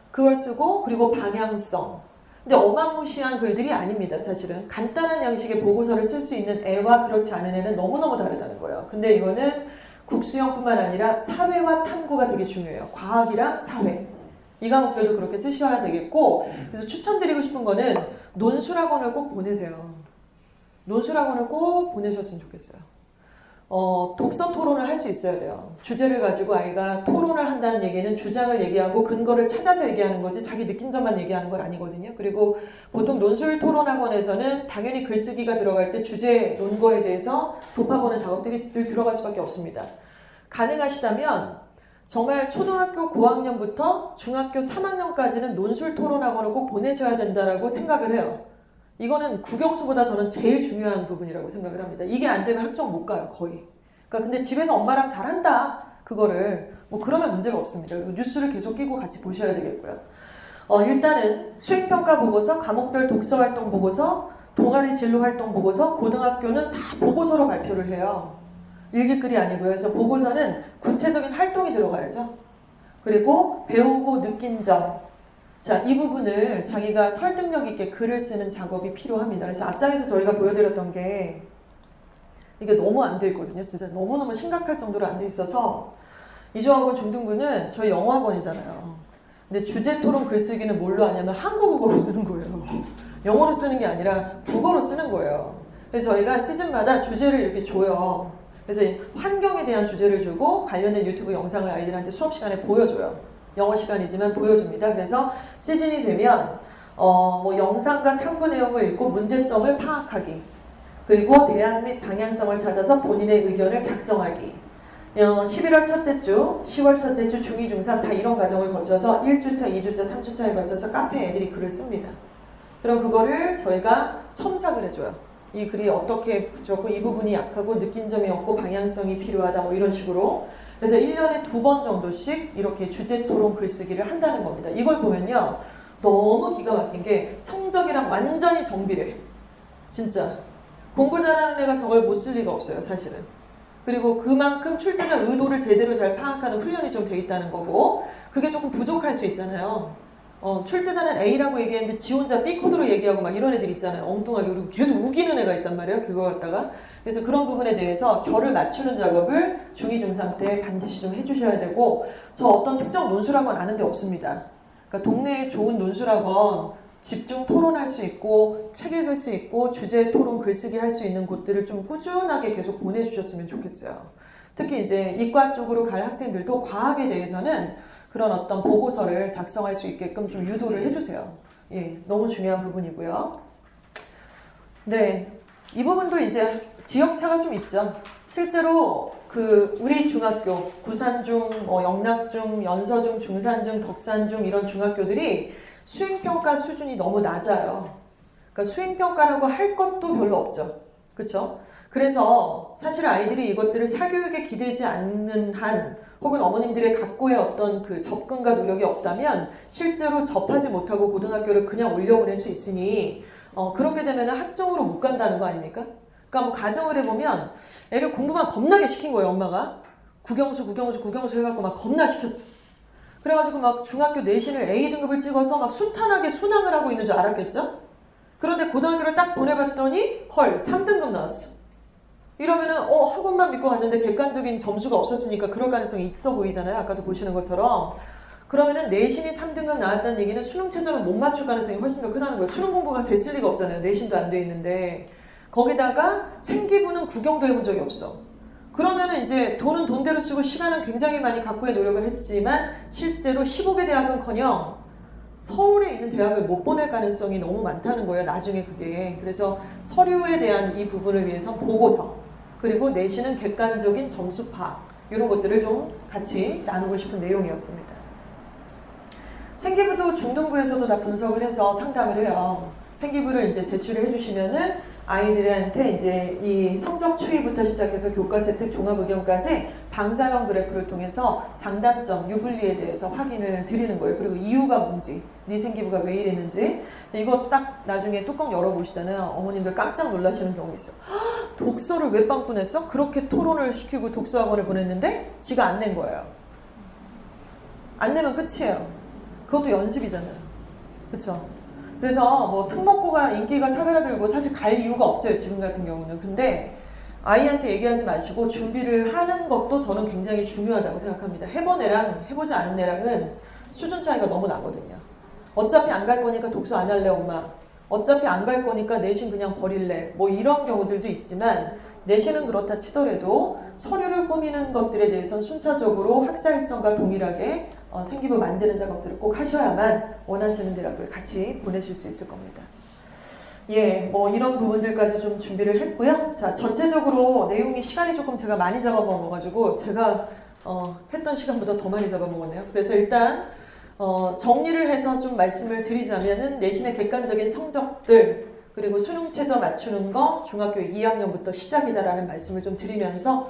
그걸 쓰고, 그리고 방향성. 근데 어마무시한 글들이 아닙니다, 사실은. 간단한 양식의 보고서를 쓸 수 있는 애와 그렇지 않은 애는 너무너무 다르다는 거예요. 근데 이거는 국수형뿐만 아니라 사회와 탐구가 되게 중요해요. 과학이랑 사회. 이 과목들도 그렇게 쓰셔야 되겠고, 그래서 추천드리고 싶은 거는 논술학원을 꼭 보내세요. 논술학원을 꼭 보내셨으면 좋겠어요. 독서 토론을 할 수 있어야 돼요. 주제를 가지고 아이가 토론을 한다는 얘기는 주장을 얘기하고 근거를 찾아서 얘기하는 거지 자기 느낀 점만 얘기하는 건 아니거든요. 그리고 보통 논술 토론학원에서는 당연히 글쓰기가 들어갈 때 주제 논거에 대해서 돕아보는 작업들이 늘 들어갈 수밖에 없습니다. 가능하시다면 정말 초등학교 고학년부터 중학교 3학년까지는 논술 토론학원을 꼭 보내셔야 된다라고 생각을 해요. 이거는 국영수보다 저는 제일 중요한 부분이라고 생각을 합니다. 이게 안 되면 학종 못 가요, 거의. 그러니까 근데 집에서 엄마랑 잘한다, 그거를. 뭐 그러면 문제가 없습니다. 뉴스를 계속 끼고 같이 보셔야 되겠고요. 일단은 수행평가 보고서, 과목별 독서활동 보고서, 동아리 진로활동 보고서, 고등학교는 다 보고서로 발표를 해요. 일기글이 아니고요. 그래서 보고서는 구체적인 활동이 들어가야죠. 그리고 배우고 느낀 점. 자, 이 부분을 자기가 설득력 있게 글을 쓰는 작업이 필요합니다. 그래서 앞장에서 저희가 보여드렸던 게 이게 너무 안 돼 있거든요. 진짜 너무너무 심각할 정도로 안 돼 있어서 이조학원 중등부는 저희 영어학원이잖아요. 근데 주제 토론 글쓰기는 뭘로 하냐면 한국어로 쓰는 거예요. 영어로 쓰는 게 아니라 국어로 쓰는 거예요. 그래서 저희가 시즌마다 주제를 이렇게 줘요. 그래서 환경에 대한 주제를 주고 관련된 유튜브 영상을 아이들한테 수업 시간에 보여줘요. 영어 시간이지만 보여줍니다. 그래서 시즌이 되면 뭐 영상과 탐구 내용을 읽고 문제점을 파악하기, 그리고 대안 및 방향성을 찾아서 본인의 의견을 작성하기. 11월 첫째 주, 10월 첫째 주, 중2, 중3 다 이런 과정을 거쳐서 1주차, 2주차, 3주차에 걸쳐서 카페에 애들이 글을 씁니다. 그럼 그거를 저희가 첨삭을 해줘요. 이 글이 어떻게 부족하고 이 부분이 약하고 느낀 점이 없고 방향성이 필요하다 뭐 이런 식으로. 그래서 1년에 2번 정도씩 이렇게 주제 토론 글쓰기를 한다는 겁니다. 이걸 보면요, 너무 기가 막힌 게 성적이랑 완전히 정비례. 진짜 공부 잘하는 애가 저걸 못 쓸 리가 없어요, 사실은. 그리고 그만큼 출제자 의도를 제대로 잘 파악하는 훈련이 좀 돼 있다는 거고, 그게 조금 부족할 수 있잖아요. 출제자는 A라고 얘기했는데 지 혼자 B 코드로 얘기하고 막 이런 애들 있잖아요. 엉뚱하게. 그리고 계속 우기는 애가 있단 말이에요, 그거 갖다가. 그래서 그런 부분에 대해서 결을 맞추는 작업을 중2, 중3 때 반드시 좀 해주셔야 되고, 저 어떤 특정 논술학원 아는 데 없습니다. 그러니까 동네에 좋은 논술학원, 집중 토론할 수 있고 책 읽을 수 있고 주제 토론 글쓰기 할 수 있는 곳들을 좀 꾸준하게 계속 보내주셨으면 좋겠어요. 특히 이제 이과 쪽으로 갈 학생들도 과학에 대해서는 그런 어떤 보고서를 작성할 수 있게끔 좀 유도를 해주세요. 예, 너무 중요한 부분이고요. 네, 이 부분도 이제 지역차가 좀 있죠. 실제로 우리 중학교, 구산중, 영락중, 연서중, 중산중, 덕산중 이런 중학교들이 수행평가 수준이 너무 낮아요. 그러니까 수행평가라고 할 것도 별로 없죠. 그렇죠? 그래서 사실 아이들이 이것들을 사교육에 기대지 않는 한, 혹은 어머님들의 각고의 어떤 그 접근과 노력이 없다면 실제로 접하지 못하고 고등학교를 그냥 올려보낼 수 있으니 그렇게 되면 학종으로 못 간다는 거 아닙니까? 그러니까 뭐 가정을 해보면 애를 공부만 겁나게 시킨 거예요, 엄마가. 국영수 해갖고 막 겁나 시켰어. 그래가지고 막 중학교 내신을 A등급을 찍어서 막 순탄하게 순항을 하고 있는 줄 알았겠죠? 그런데 고등학교를 딱 보내봤더니 헐, 3등급 나왔어. 이러면은 학원만 믿고 갔는데 객관적인 점수가 없었으니까 그럴 가능성이 있어 보이잖아요. 아까도 보시는 것처럼. 그러면은 내신이 3등급 나왔다는 얘기는 수능 최저는 못 맞출 가능성이 훨씬 더 크다는 거예요. 수능 공부가 됐을 리가 없잖아요. 내신도 안 돼 있는데. 거기다가 생기부는 구경도 해본 적이 없어. 그러면은 이제 돈은 돈대로 쓰고 시간은 굉장히 많이 각고의 노력을 했지만 실제로 15개 대학은커녕 서울에 있는 대학을 못 보낼 가능성이 너무 많다는 거예요. 나중에 그게. 그래서 서류에 대한 이 부분을 위해서 보고서, 그리고 내신은 객관적인 점수 파악, 이런 것들을 좀 같이 나누고 싶은 내용이었습니다. 생기부도 중등부에서도 다 분석을 해서 상담을 해요. 생기부를 이제 제출을 해주시면은 아이들한테 이제 이 성적 추이부터 시작해서 교과서 특 종합 의견까지 방사형 그래프를 통해서 장단점, 유불리에 대해서 확인을 드리는 거예요. 그리고 이유가 뭔지, 네 생기부가 왜 이랬는지. 이거 딱 나중에 뚜껑 열어보시잖아요. 어머님들 깜짝 놀라시는 경우 있어요. 독서를 왜 빵꾸 냈어? 그렇게 토론을 시키고 독서학원을 보냈는데 지가 안 낸 거예요. 안 내면 끝이에요. 그것도 연습이잖아요. 그쵸? 그래서 뭐 특목고가 인기가 사그라들고 사실 갈 이유가 없어요, 지금 같은 경우는. 근데 아이한테 얘기하지 마시고 준비를 하는 것도 저는 굉장히 중요하다고 생각합니다. 해본 애랑 해보지 않은 애랑은 수준 차이가 너무 나거든요. 어차피 안 갈 거니까 독서 안 할래, 엄마. 어차피 안 갈 거니까 내신 그냥 버릴래. 뭐 이런 경우들도 있지만 내신은 그렇다 치더라도 서류를 꾸미는 것들에 대해서는 순차적으로 학사 일정과 동일하게 생기부 만드는 작업들을 꼭 하셔야만 원하시는 대학을 같이 보내실 수 있을 겁니다. 예, 뭐 이런 부분들까지 좀 준비를 했고요. 자, 전체적으로 내용이 시간이 조금 제가 많이 잡아먹어가지고 제가 했던 시간보다 더 많이 잡아먹었네요. 그래서 일단 정리를 해서 좀 말씀을 드리자면은 내신의 객관적인 성적들 그리고 수능 최저 맞추는 거 중학교 2학년부터 시작이다라는 말씀을 좀 드리면서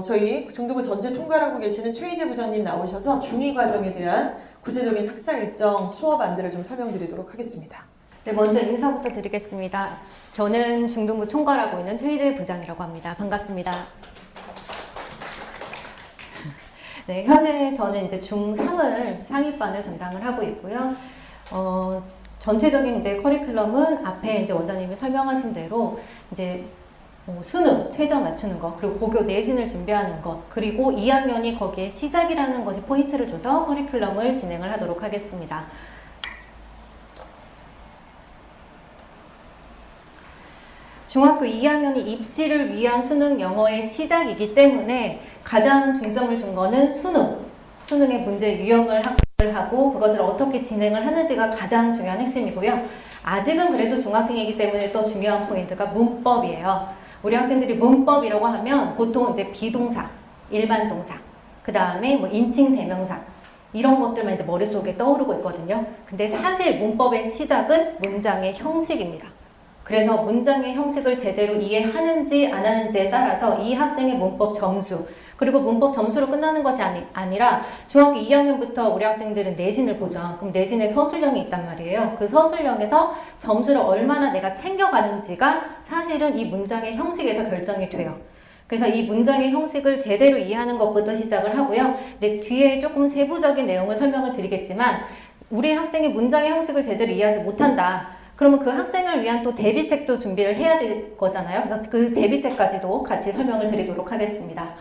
저희 중등부 전체 총괄하고 계시는 최희재 부장님 나오셔서 중2 과정에 대한 구체적인 학사 일정 수업 안들을 좀 설명드리도록 하겠습니다. 네, 먼저 인사부터 드리겠습니다. 저는 중등부 총괄하고 있는 최희재 부장이라고 합니다. 반갑습니다. 네, 현재 저는 이제 중3을 상위반을 담당을 하고 있고요. 전체적인 이제 커리큘럼은 앞에 이제 원장님이 설명하신 대로 이제 수능 최저 맞추는 것, 그리고 고교 내신을 준비하는 것, 그리고 2학년이 거기에 시작이라는 것이 포인트를 줘서 커리큘럼을 진행을 하도록 하겠습니다. 중학교 2학년이 입시를 위한 수능 영어의 시작이기 때문에 가장 중점을 준 거는 수능의 문제 유형을 학습을 하고 그것을 어떻게 진행을 하는지가 가장 중요한 핵심이고요. 아직은 그래도 중학생이기 때문에 또 중요한 포인트가 문법이에요. 우리 학생들이 문법이라고 하면 보통 이제 비동사, 일반 동사, 그 다음에 뭐 인칭 대명사 이런 것들만 이제 머릿속에 떠오르고 있거든요. 근데 사실 문법의 시작은 문장의 형식입니다. 그래서 문장의 형식을 제대로 이해하는지 안 하는지에 따라서 이 학생의 문법 점수, 그리고 문법 점수로 끝나는 것이 아니라 중학교 2학년부터 우리 학생들은 내신을 보죠. 그럼 내신에 서술형이 있단 말이에요. 그 서술형에서 점수를 얼마나 내가 챙겨가는지가 사실은 이 문장의 형식에서 결정이 돼요. 그래서 이 문장의 형식을 제대로 이해하는 것부터 시작을 하고요. 이제 뒤에 조금 세부적인 내용을 설명을 드리겠지만 우리 학생이 문장의 형식을 제대로 이해하지 못한다. 그러면 그 학생을 위한 또 대비책도 준비를 해야 될 거잖아요. 그래서 그 대비책까지도 같이 설명을 드리도록 하겠습니다.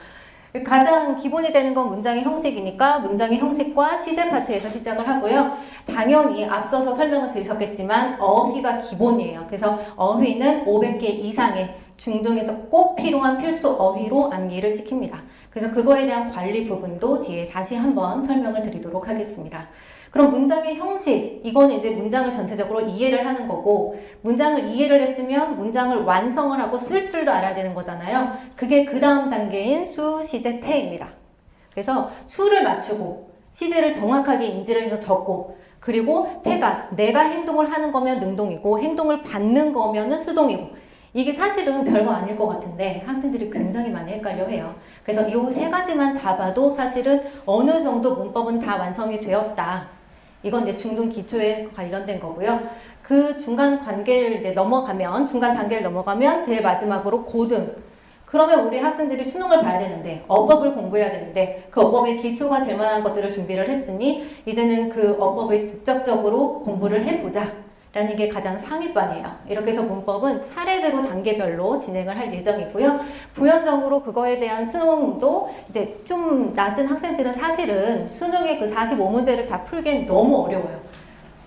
가장 기본이 되는 건 문장의 형식이니까 문장의 형식과 시제 파트에서 시작을 하고요. 당연히 앞서서 설명을 드리셨겠지만 어휘가 기본이에요. 그래서 어휘는 500개 이상의 중등에서 꼭 필요한 필수 어휘로 암기를 시킵니다. 그래서 그거에 대한 관리 부분도 뒤에 다시 한번 설명을 드리도록 하겠습니다. 그럼 문장의 형식, 이건 이제 문장을 전체적으로 이해를 하는 거고 문장을 이해를 했으면 문장을 완성을 하고 쓸 줄도 알아야 되는 거잖아요. 그게 그 다음 단계인 수, 시제, 태입니다. 그래서 수를 맞추고 시제를 정확하게 인지를 해서 적고 그리고 태가 내가 행동을 하는 거면 능동이고 행동을 받는 거면은 수동이고 이게 사실은 별거 아닐 것 같은데 학생들이 굉장히 많이 헷갈려해요. 그래서 이 세 가지만 잡아도 사실은 어느 정도 문법은 다 완성이 되었다. 이건 이제 중등 기초에 관련된 거고요. 그 중간 단계를 넘어가면 제일 마지막으로 고등. 그러면 우리 학생들이 수능을 봐야 되는데 어법을 공부해야 되는데 그 어법의 기초가 될 만한 것들을 준비를 했으니 이제는 그 어법을 직접적으로 공부를 해보자 라는 게 가장 상위반이에요. 이렇게 해서 문법은 차례대로 단계별로 진행을 할 예정이고요. 부연적으로 그거에 대한 수능도 이제 좀 낮은 학생들은 사실은 수능의 그 45문제를 다 풀기엔 너무 어려워요.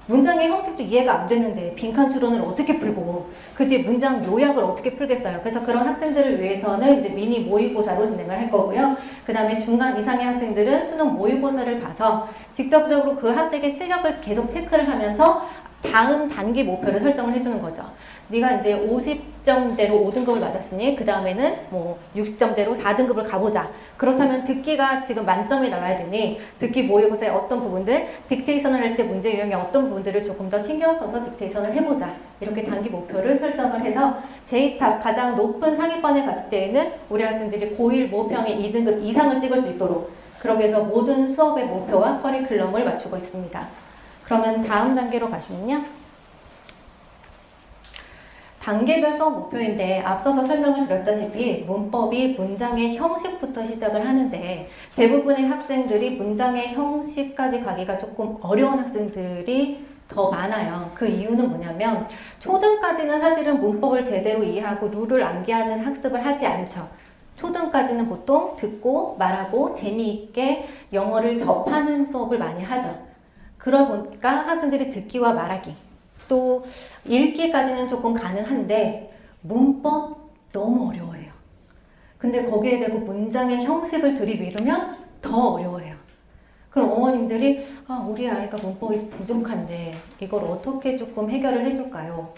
문장의 형식도 이해가 안 되는데 빈칸 추론을 어떻게 풀고 그 뒤에 문장 요약을 어떻게 풀겠어요. 그래서 그런 학생들을 위해서는 이제 미니 모의고사로 진행을 할 거고요. 그 다음에 중간 이상의 학생들은 수능 모의고사를 봐서 직접적으로 그 학생의 실력을 계속 체크를 하면서 다음 단기 목표를 설정을 해주는 거죠. 네가 이제 50점대로 5등급을 맞았으니 그 다음에는 뭐 60점대로 4등급을 가보자. 그렇다면 듣기가 지금 만점이 나와야 되니 듣기 모의고사의 어떤 부분들, 딕테이션을 할 때 문제 유형의 어떤 부분들을 조금 더 신경 써서 딕테이션을 해보자. 이렇게 단기 목표를 설정을 해서 J탑 가장 높은 상위반에 갔을 때에는 우리 학생들이 고1 모평의 2등급 이상을 찍을 수 있도록 그렇게 해서 모든 수업의 목표와 커리큘럼을 맞추고 있습니다. 그러면 다음 단계로 가시면요. 단계별 수업 목표인데 앞서서 설명을 드렸다시피 문법이 문장의 형식부터 시작을 하는데 대부분의 학생들이 문장의 형식까지 가기가 조금 어려운 학생들이 더 많아요. 그 이유는 뭐냐면 초등까지는 사실은 문법을 제대로 이해하고 룰을 암기하는 학습을 하지 않죠. 초등까지는 보통 듣고 말하고 재미있게 영어를 접하는 수업을 많이 하죠. 그러다 보니까 학생들이 듣기와 말하기 또 읽기까지는 조금 가능한데 문법 너무 어려워해요. 근데 거기에 대고 문장의 형식을 들이밀으면 더 어려워해요. 그럼 어머님들이 우리 아이가 문법이 부족한데 이걸 어떻게 조금 해결을 해줄까요?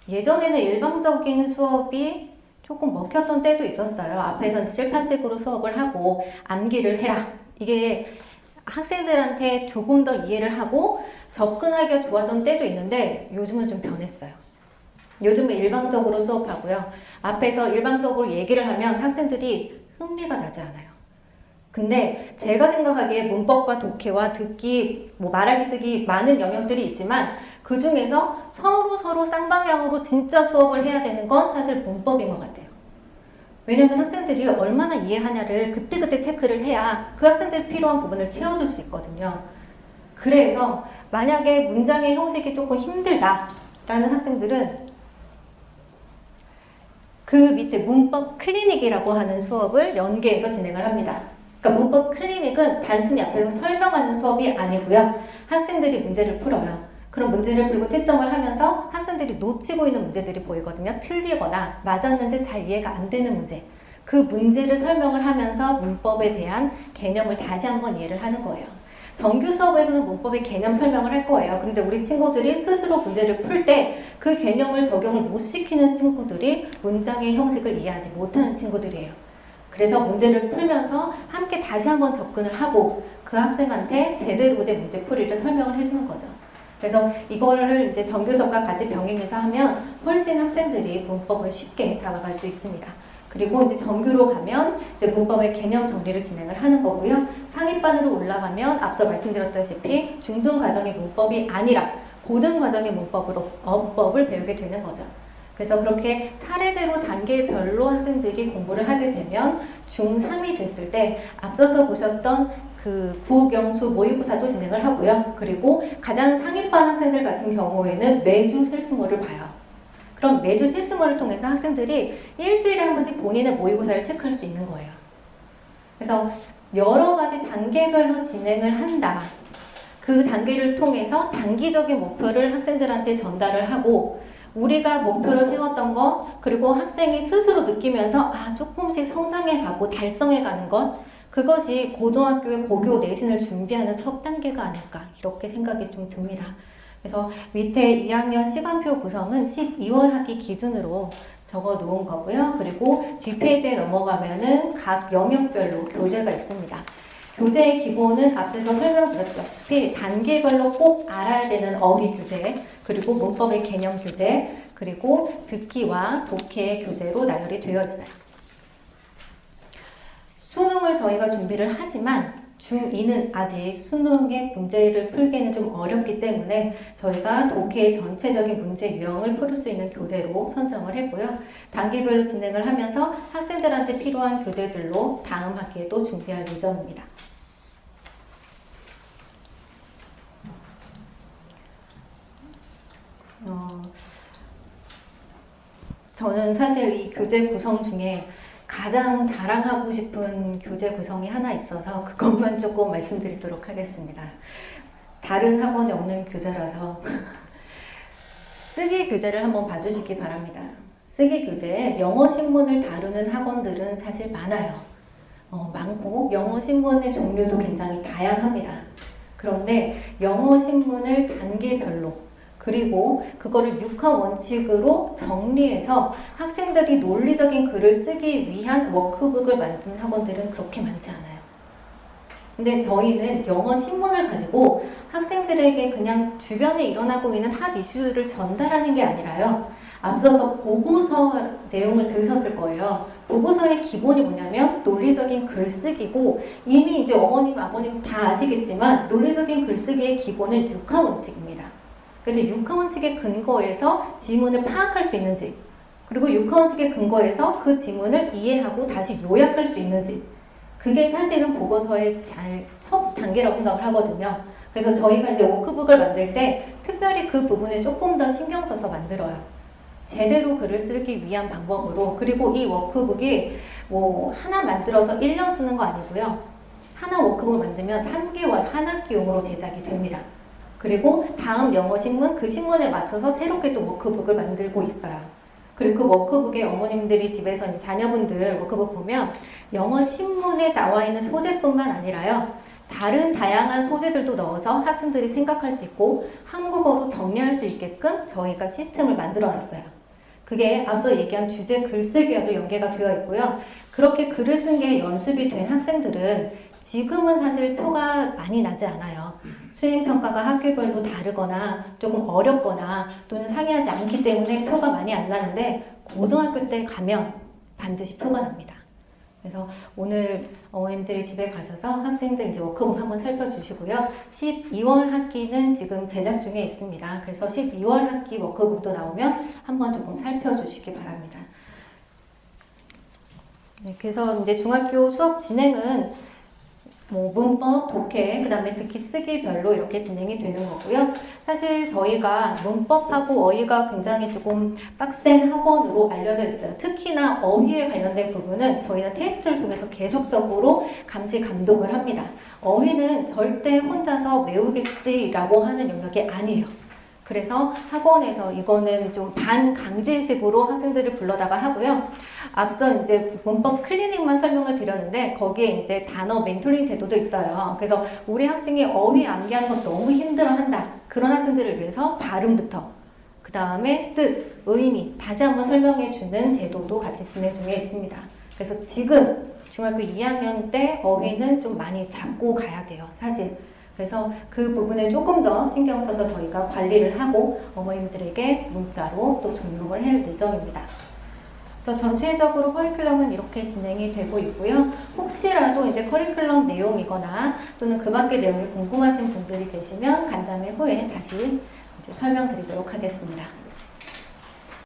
예전에는 일방적인 수업이 조금 먹혔던 때도 있었어요. 앞에서는 칠판식으로 수업을 하고 암기를 해라. 이게 학생들한테 조금 더 이해를 하고 접근하기가 좋았던 때도 있는데 요즘은 좀 변했어요. 요즘은 일방적으로 수업하고요. 앞에서 일방적으로 얘기를 하면 학생들이 흥미가 나지 않아요. 근데 제가 생각하기에 문법과 독해와 듣기, 말하기, 쓰기 많은 영역들이 있지만 그 중에서 서로 쌍방향으로 진짜 수업을 해야 되는 건 사실 문법인 것 같아요. 왜냐면 학생들이 얼마나 이해하냐를 그때그때 체크를 해야 그 학생들이 필요한 부분을 채워줄 수 있거든요. 그래서 만약에 문장의 형식이 조금 힘들다라는 학생들은 그 밑에 문법 클리닉이라고 하는 수업을 연계해서 진행을 합니다. 그러니까 문법 클리닉은 단순히 앞에서 설명하는 수업이 아니고요. 학생들이 문제를 풀어요. 그럼 문제를 풀고 채점을 하면서 학생들이 놓치고 있는 문제들이 보이거든요. 틀리거나 맞았는데 잘 이해가 안 되는 문제. 그 문제를 설명을 하면서 문법에 대한 개념을 다시 한번 이해를 하는 거예요. 정규 수업에서는 문법의 개념 설명을 할 거예요. 그런데 우리 친구들이 스스로 문제를 풀 때 그 개념을 적용을 못 시키는 친구들이 문장의 형식을 이해하지 못하는 친구들이에요. 그래서 문제를 풀면서 함께 다시 한번 접근을 하고 그 학생한테 제대로 된 문제풀이를 설명을 해주는 거죠. 그래서 이거를 이제 정규 수업과 같이 병행해서 하면 훨씬 학생들이 문법을 쉽게 다가갈 수 있습니다. 그리고 이제 정규로 가면 이제 문법의 개념 정리를 진행을 하는 거고요. 상위반으로 올라가면 앞서 말씀드렸다시피 중등 과정의 문법이 아니라 고등 과정의 문법으로 어법을 배우게 되는 거죠. 그래서 그렇게 차례대로 단계별로 학생들이 공부를 하게 되면 중3이 됐을 때 앞서서 보셨던 그 구경수 모의고사도 진행을 하고요. 그리고 가장 상위반 학생들 같은 경우에는 매주 실수모를 봐요. 그럼 매주 실수모를 통해서 학생들이 일주일에 한 번씩 본인의 모의고사를 체크할 수 있는 거예요. 그래서 여러 가지 단계별로 진행을 한다. 그 단계를 통해서 단기적인 목표를 학생들한테 전달을 하고 우리가 목표로 세웠던 것, 그리고 학생이 스스로 느끼면서 조금씩 성장해 가고 달성해 가는 것, 그것이 고등학교의 고교 내신을 준비하는 첫 단계가 아닐까 이렇게 생각이 좀 듭니다. 그래서 밑에 2학년 시간표 구성은 12월 학기 기준으로 적어 놓은 거고요. 그리고 뒷페이지에 넘어가면은 각 영역별로 교재가 있습니다. 교재의 기본은 앞에서 설명드렸다시피 단계별로 꼭 알아야 되는 어휘 교재, 그리고 문법의 개념 교재, 그리고 듣기와 독해 교재로 나열이 되어 있어요. 수능을 저희가 준비를 하지만 중2는 아직 수능의 문제를 풀기는 좀 어렵기 때문에 저희가 독해의 전체적인 문제 유형을 풀 수 있는 교재로 선정을 했고요. 단계별로 진행을 하면서 학생들한테 필요한 교재들로 다음 학기에도 준비할 예정입니다. 저는 사실 이 교재 구성 중에 가장 자랑하고 싶은 교재 구성이 하나 있어서 그것만 조금 말씀드리도록 하겠습니다. 다른 학원에 없는 교재라서 쓰기 교재를 한번 봐주시기 바랍니다. 쓰기 교재에 영어 신문을 다루는 학원들은 사실 많아요. 많고 영어 신문의 종류도 굉장히 다양합니다. 그런데 영어 신문을 단계별로 그리고 그거를 6화 원칙으로 정리해서 학생들이 논리적인 글을 쓰기 위한 워크북을 만든 학원들은 그렇게 많지 않아요. 근데 저희는 영어 신문을 가지고 학생들에게 그냥 주변에 일어나고 있는 핫 이슈를 전달하는 게 아니라요. 앞서서 보고서 내용을 들으셨을 거예요. 보고서의 기본이 뭐냐면 논리적인 글쓰기고 이미 이제 어머님, 아버님 다 아시겠지만 논리적인 글쓰기의 기본은 6화 원칙입니다. 그래서 6화 원칙의 근거에서 지문을 파악할 수 있는지, 그리고 6화 원칙의 근거에서 그 지문을 이해하고 다시 요약할 수 있는지, 그게 사실은 보고서의 첫 단계라고 생각을 하거든요. 그래서 저희가 이제 워크북을 만들 때 특별히 그 부분에 조금 더 신경 써서 만들어요. 제대로 글을 쓰기 위한 방법으로. 그리고 이 워크북이 하나 만들어서 1년 쓰는 거 아니고요. 하나 워크북을 만들면 3개월 한 학기용으로 제작이 됩니다. 그리고 다음 영어 신문, 그 신문에 맞춰서 새롭게 또 워크북을 만들고 있어요. 그리고 그 워크북에 어머님들이 집에서 이제 자녀분들 워크북 보면 영어 신문에 나와 있는 소재뿐만 아니라요. 다른 다양한 소재들도 넣어서 학생들이 생각할 수 있고 한국어로 정리할 수 있게끔 저희가 시스템을 만들어 놨어요. 그게 앞서 얘기한 주제 글쓰기와도 연계가 되어 있고요. 그렇게 글을 쓴 게 연습이 된 학생들은 지금은 사실 표가 많이 나지 않아요. 수행평가가 학교별로 다르거나 조금 어렵거나 또는 상이하지 않기 때문에 표가 많이 안 나는데 고등학교 때 가면 반드시 표가 납니다. 그래서 오늘 어머님들이 집에 가셔서 학생들 이제 워크북 한번 살펴주시고요. 12월 학기는 지금 제작 중에 있습니다. 그래서 12월 학기 워크북도 나오면 한번 조금 살펴주시기 바랍니다. 네, 그래서 이제 중학교 수업 진행은 뭐 문법, 독해, 그 다음에 특히 쓰기별로 이렇게 진행이 되는 거고요. 사실 저희가 문법하고 어휘가 굉장히 조금 빡센 학원으로 알려져 있어요. 특히나 어휘에 관련된 부분은 저희는 테스트를 통해서 계속적으로 감시 감독을 합니다. 어휘는 절대 혼자서 외우겠지라고 하는 영역이 아니에요. 그래서 학원에서 이거는 좀 반강제식으로 학생들을 불러다가 하고요. 앞서 이제 문법 클리닉만 설명을 드렸는데 거기에 이제 단어 멘토링 제도도 있어요. 그래서 우리 학생이 어휘 암기하는 거 너무 힘들어한다. 그런 학생들을 위해서 발음부터 그 다음에 뜻, 의미 다시 한번 설명해 주는 제도도 같이 진행 중에 있습니다. 그래서 지금 중학교 2학년 때 어휘는 좀 많이 잡고 가야 돼요. 사실. 그래서 그 부분에 조금 더 신경 써서 저희가 관리를 하고 어머님들에게 문자로 또 전송을 할 예정입니다. 그래서 전체적으로 커리큘럼은 이렇게 진행이 되고 있고요. 혹시라도 이제 커리큘럼 내용이거나 또는 그 밖의 내용이 궁금하신 분들이 계시면 간담회 후에 다시 이제 설명드리도록 하겠습니다.